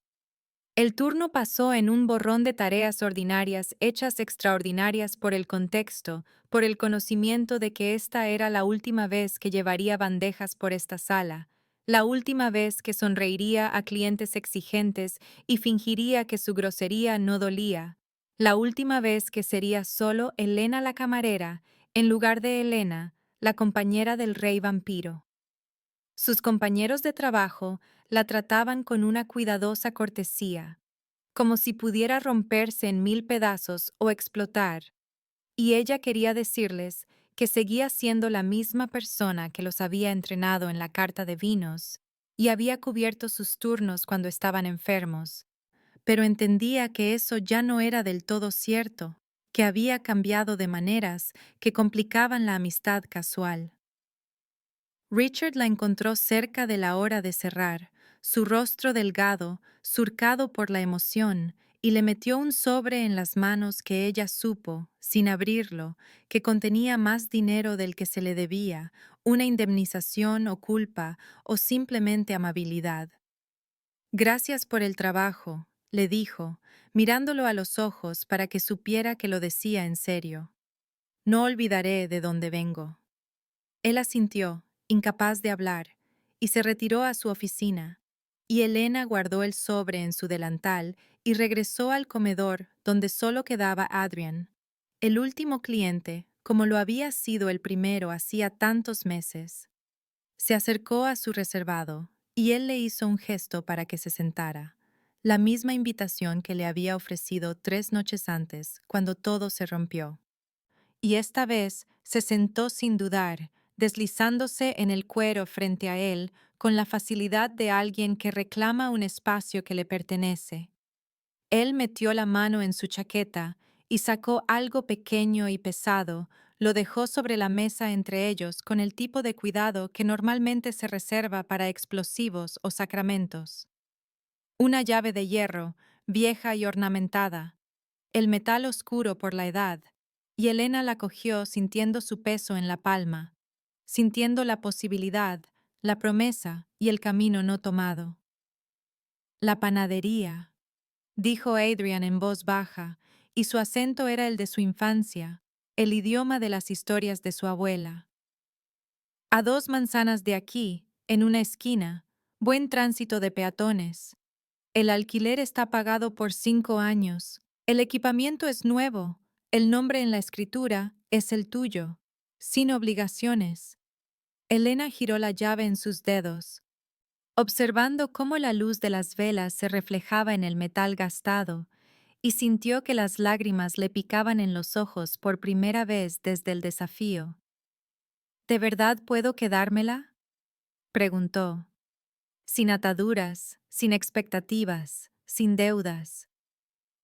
El turno pasó en un borrón de tareas ordinarias hechas extraordinarias por el contexto, por el conocimiento de que esta era la última vez que llevaría bandejas por esta sala, la última vez que sonreiría a clientes exigentes y fingiría que su grosería no dolía, la última vez que sería solo Elena la camarera, en lugar de Elena, la compañera del rey vampiro. Sus compañeros de trabajo la trataban con una cuidadosa cortesía, como si pudiera romperse en mil pedazos o explotar, y ella quería decirles que seguía siendo la misma persona que los había entrenado en la carta de vinos y había cubierto sus turnos cuando estaban enfermos, pero entendía que eso ya no era del todo cierto, que había cambiado de maneras que complicaban la amistad casual. Richard la encontró cerca de la hora de cerrar, su rostro delgado, surcado por la emoción, y le metió un sobre en las manos que ella supo, sin abrirlo, que contenía más dinero del que se le debía, una indemnización o culpa, o simplemente amabilidad. Gracias por el trabajo, le dijo, mirándolo a los ojos para que supiera que lo decía en serio. No olvidaré de dónde vengo. Él asintió, incapaz de hablar, y se retiró a su oficina, y Elena guardó el sobre en su delantal y regresó al comedor donde solo quedaba Adrian, el último cliente, como lo había sido el primero hacía tantos meses. Se acercó a su reservado, y él le hizo un gesto para que se sentara, la misma invitación que le había ofrecido 3 noches antes, cuando todo se rompió. Y esta vez se sentó sin dudar, deslizándose en el cuero frente a él con la facilidad de alguien que reclama un espacio que le pertenece. Él metió la mano en su chaqueta y sacó algo pequeño y pesado, lo dejó sobre la mesa entre ellos con el tipo de cuidado que normalmente se reserva para explosivos o sacramentos. Una llave de hierro, vieja y ornamentada, el metal oscuro por la edad, y Elena la cogió sintiendo su peso en la palma, sintiendo la posibilidad, la promesa y el camino no tomado. La panadería, dijo Adrian en voz baja, y su acento era el de su infancia, el idioma de las historias de su abuela. A 2 manzanas de aquí, en una esquina, buen tránsito de peatones. El alquiler está pagado por 5 años. El equipamiento es nuevo. El nombre en la escritura es el tuyo, sin obligaciones. Elena giró la llave en sus dedos, observando cómo la luz de las velas se reflejaba en el metal gastado, y sintió que las lágrimas le picaban en los ojos por primera vez desde el desafío. ¿De verdad puedo quedármela?, preguntó. Sin ataduras, sin expectativas, sin deudas.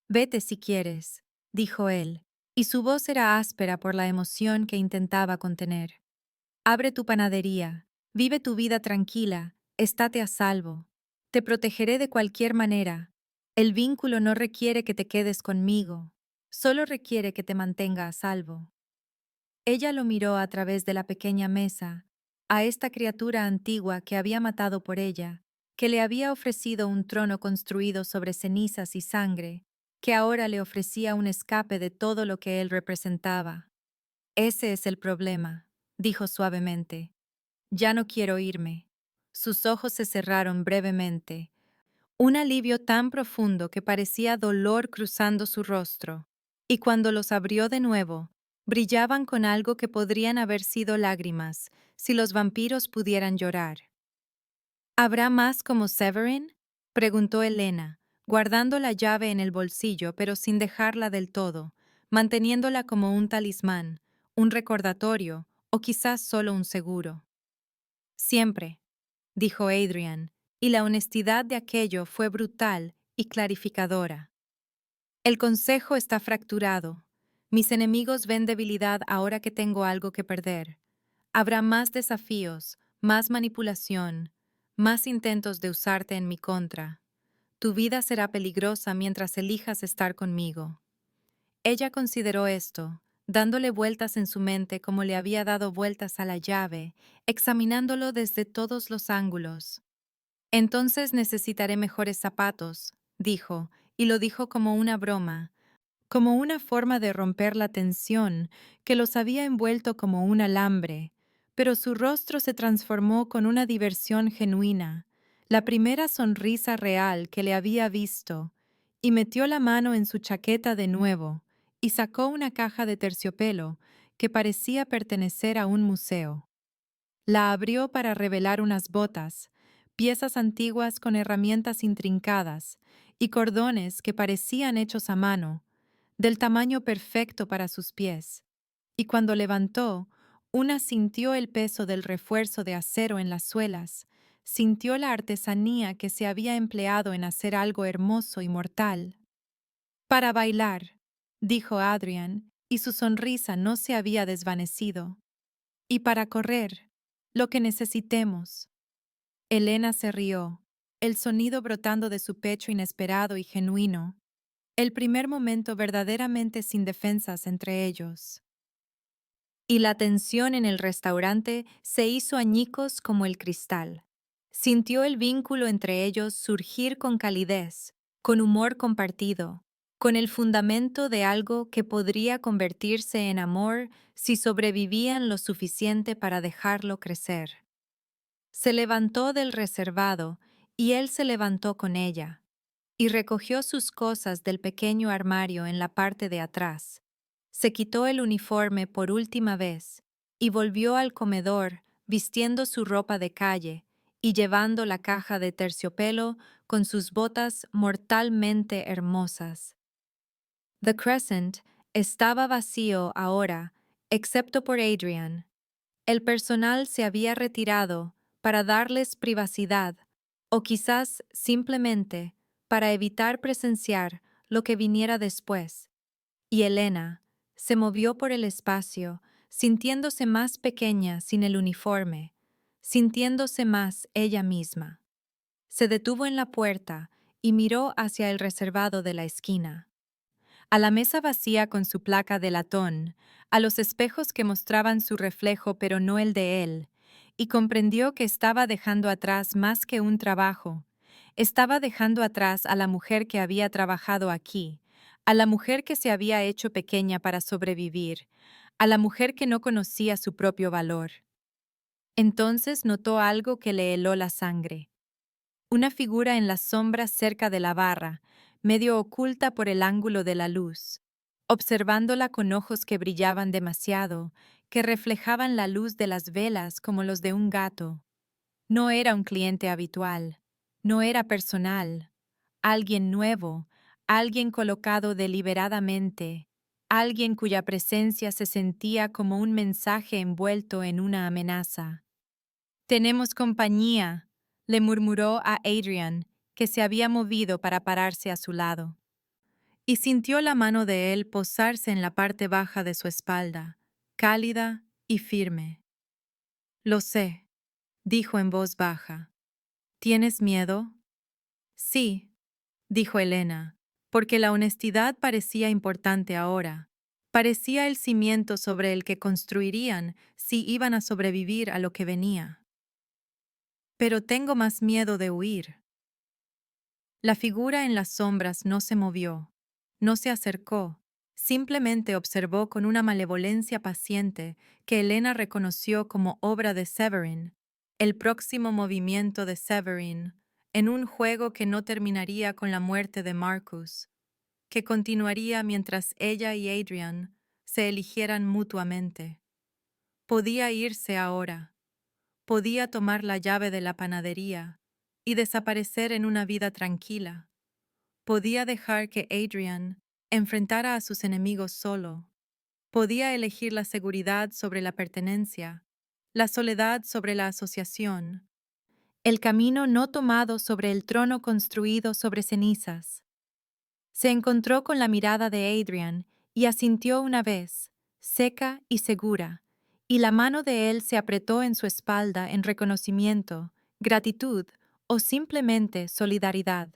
Vete si quieres, dijo él, y su voz era áspera por la emoción que intentaba contener. Abre tu panadería, vive tu vida tranquila, estate a salvo. Te protegeré de cualquier manera. El vínculo no requiere que te quedes conmigo, solo requiere que te mantenga a salvo. Ella lo miró a través de la pequeña mesa, a esta criatura antigua que había matado por ella, que le había ofrecido un trono construido sobre cenizas y sangre, que ahora le ofrecía un escape de todo lo que él representaba. Ese es el problema, dijo suavemente. Ya no quiero irme. Sus ojos se cerraron brevemente, un alivio tan profundo que parecía dolor cruzando su rostro, y cuando los abrió de nuevo, brillaban con algo que podrían haber sido lágrimas, si los vampiros pudieran llorar. ¿Habrá más como Severin?, preguntó Elena, guardando la llave en el bolsillo pero sin dejarla del todo, manteniéndola como un talismán, un recordatorio o quizás solo un seguro. Siempre, dijo Adrian, y la honestidad de aquello fue brutal y clarificadora. El consejo está fracturado. Mis enemigos ven debilidad ahora que tengo algo que perder. Habrá más desafíos, más manipulación, más intentos de usarte en mi contra. Tu vida será peligrosa mientras elijas estar conmigo. Ella consideró esto, dándole vueltas en su mente como le había dado vueltas a la llave, examinándolo desde todos los ángulos. Entonces necesitaré mejores zapatos, dijo, y lo dijo como una broma, como una forma de romper la tensión que los había envuelto como un alambre, pero su rostro se transformó con una diversión genuina, la primera sonrisa real que le había visto, y metió la mano en su chaqueta de nuevo, y sacó una caja de terciopelo que parecía pertenecer a un museo. La abrió para revelar unas botas, piezas antiguas con herramientas intrincadas y cordones que parecían hechos a mano, del tamaño perfecto para sus pies. Y cuando levantó, una sintió el peso del refuerzo de acero en las suelas, sintió la artesanía que se había empleado en hacer algo hermoso y mortal. Para bailar, dijo Adrian, y su sonrisa no se había desvanecido. Y para correr, lo que necesitemos. Elena se rió, el sonido brotando de su pecho inesperado y genuino, el primer momento verdaderamente sin defensas entre ellos. Y la tensión en el restaurante se hizo añicos como el cristal. Sintió el vínculo entre ellos surgir con calidez, con humor compartido, con el fundamento de algo que podría convertirse en amor si sobrevivían lo suficiente para dejarlo crecer. Se levantó del reservado y él se levantó con ella, y recogió sus cosas del pequeño armario en la parte de atrás. Se quitó el uniforme por última vez y volvió al comedor vistiendo su ropa de calle y llevando la caja de terciopelo con sus botas mortalmente hermosas. The Crescent estaba vacío ahora, excepto por Adrian. El personal se había retirado para darles privacidad, o quizás simplemente para evitar presenciar lo que viniera después. Y Elena se movió por el espacio, sintiéndose más pequeña sin el uniforme, sintiéndose más ella misma. Se detuvo en la puerta y miró hacia el reservado de la esquina. A la mesa vacía con su placa de latón, a los espejos que mostraban su reflejo pero no el de él, y comprendió que estaba dejando atrás más que un trabajo. Estaba dejando atrás a la mujer que había trabajado aquí, a la mujer que se había hecho pequeña para sobrevivir, a la mujer que no conocía su propio valor. Entonces notó algo que le heló la sangre. Una figura en las sombras cerca de la barra, medio oculta por el ángulo de la luz, observándola con ojos que brillaban demasiado, que reflejaban la luz de las velas como los de un gato. No era un cliente habitual, no era personal, alguien nuevo, alguien colocado deliberadamente, alguien cuya presencia se sentía como un mensaje envuelto en una amenaza. «Tenemos compañía», le murmuró a Adrian, que se había movido para pararse a su lado. Y sintió la mano de él posarse en la parte baja de su espalda, cálida y firme. «Lo sé», dijo en voz baja. «¿Tienes miedo?» «Sí», dijo Elena, porque la honestidad parecía importante ahora. Parecía el cimiento sobre el que construirían si iban a sobrevivir a lo que venía. «Pero tengo más miedo de huir». La figura en las sombras no se movió, no se acercó, simplemente observó con una malevolencia paciente que Elena reconoció como obra de Severin, el próximo movimiento de Severin, en un juego que no terminaría con la muerte de Marcus, que continuaría mientras ella y Adrian se eligieran mutuamente. Podía irse ahora, podía tomar la llave de la panadería y desaparecer en una vida tranquila. Podía dejar que Adrian enfrentara a sus enemigos solo. Podía elegir la seguridad sobre la pertenencia, la soledad sobre la asociación, el camino no tomado sobre el trono construido sobre cenizas. Se encontró con la mirada de Adrian y asintió una vez, seca y segura, y la mano de él se apretó en su espalda en reconocimiento, gratitud o simplemente solidaridad.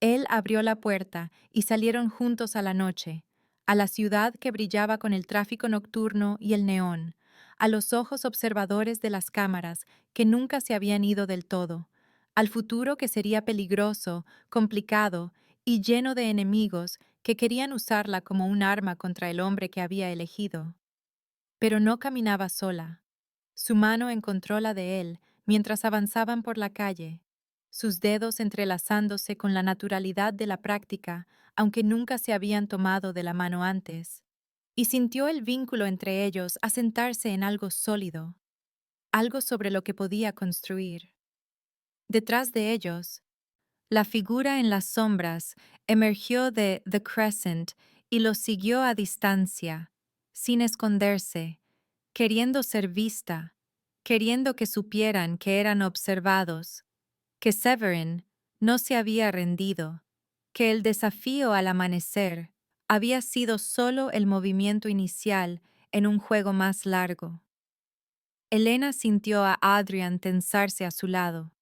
Él abrió la puerta y salieron juntos a la noche, a la ciudad que brillaba con el tráfico nocturno y el neón, a los ojos observadores de las cámaras que nunca se habían ido del todo, al futuro que sería peligroso, complicado y lleno de enemigos que querían usarla como un arma contra el hombre que había elegido. Pero no caminaba sola. Su mano encontró la de él mientras avanzaban por la calle, sus dedos entrelazándose con la naturalidad de la práctica, aunque nunca se habían tomado de la mano antes. y sintió el vínculo entre ellos asentarse en algo sólido, algo sobre lo que podía construir. Detrás de ellos, la figura en las sombras emergió de The Crescent y los siguió a distancia, sin esconderse, queriendo ser vista, queriendo que supieran que eran observados, que Severin no se había rendido, que el desafío al amanecer había sido solo el movimiento inicial en un juego más largo. Elena sintió a Adrian tensarse a su lado.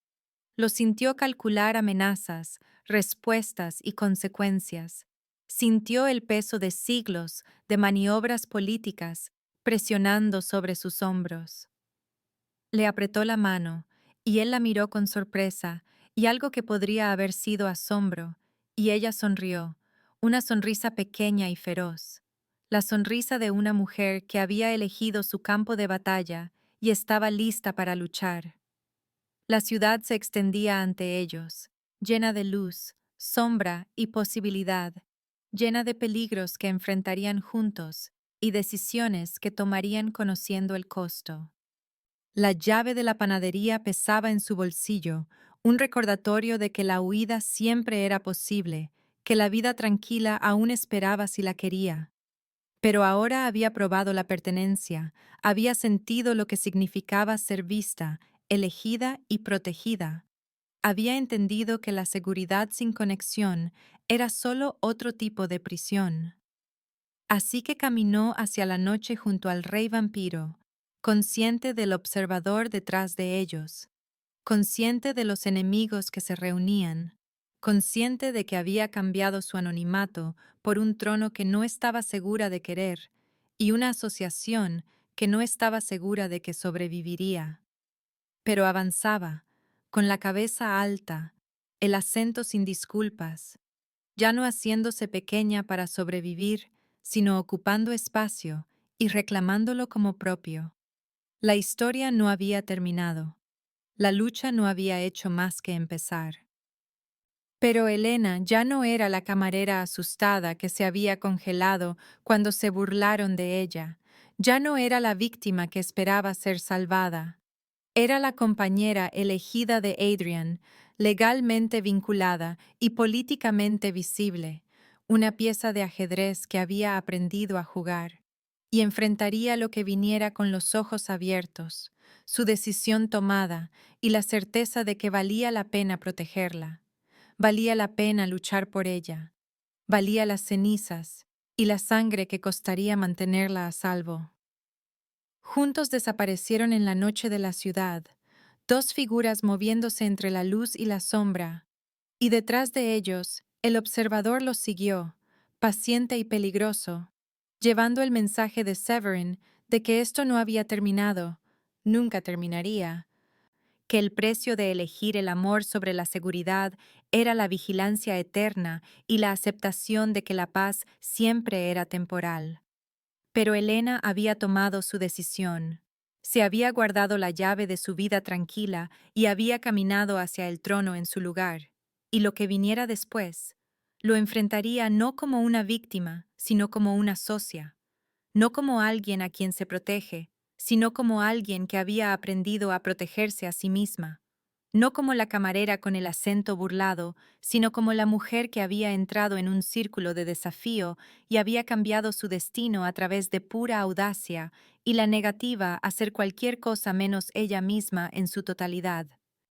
Lo sintió calcular amenazas, respuestas y consecuencias. Sintió el peso de siglos de maniobras políticas presionando sobre sus hombros. Le apretó la mano, y él la miró con sorpresa y algo que podría haber sido asombro, y ella sonrió, una sonrisa pequeña y feroz, la sonrisa de una mujer que había elegido su campo de batalla y estaba lista para luchar. La ciudad se extendía ante ellos, llena de luz, sombra y posibilidad, llena de peligros que enfrentarían juntos y decisiones que tomarían conociendo el costo. La llave de la panadería pesaba en su bolsillo, un recordatorio de que la huida siempre era posible, que la vida tranquila aún esperaba si la quería. Pero ahora había probado la pertenencia, había sentido lo que significaba ser vista, elegida y protegida. Había entendido que la seguridad sin conexión era solo otro tipo de prisión. Así que caminó hacia la noche junto al rey vampiro, consciente del observador detrás de ellos, consciente de los enemigos que se reunían, consciente de que había cambiado su anonimato por un trono que no estaba segura de querer y una asociación que no estaba segura de que sobreviviría. Pero avanzaba, con la cabeza alta, el acento sin disculpas, ya no haciéndose pequeña para sobrevivir, sino ocupando espacio y reclamándolo como propio. La historia no había terminado. La lucha no había hecho más que empezar. Pero Elena ya no era la camarera asustada que se había congelado cuando se burlaron de ella. Ya no era la víctima que esperaba ser salvada. Era la compañera elegida de Adrian, legalmente vinculada y políticamente visible, una pieza de ajedrez que había aprendido a jugar, y enfrentaría lo que viniera con los ojos abiertos, su decisión tomada y la certeza de que valía la pena protegerla, valía la pena luchar por ella, valía las cenizas y la sangre que costaría mantenerla a salvo. Juntos desaparecieron en la noche de la ciudad, dos figuras moviéndose entre la luz y la sombra, y detrás de ellos, el observador los siguió, paciente y peligroso, llevando el mensaje de Severin de que esto no había terminado, nunca terminaría, que el precio de elegir el amor sobre la seguridad era la vigilancia eterna y la aceptación de que la paz siempre era temporal. Pero Elena había tomado su decisión. Se había guardado la llave de su vida tranquila y había caminado hacia el trono en su lugar. Y lo que viniera después, lo enfrentaría no como una víctima, sino como una socia. No como alguien a quien se protege, sino como alguien que había aprendido a protegerse a sí misma. No como la camarera con el acento burlado, sino como la mujer que había entrado en un círculo de desafío y había cambiado su destino a través de pura audacia y la negativa a hacer cualquier cosa menos ella misma en su totalidad.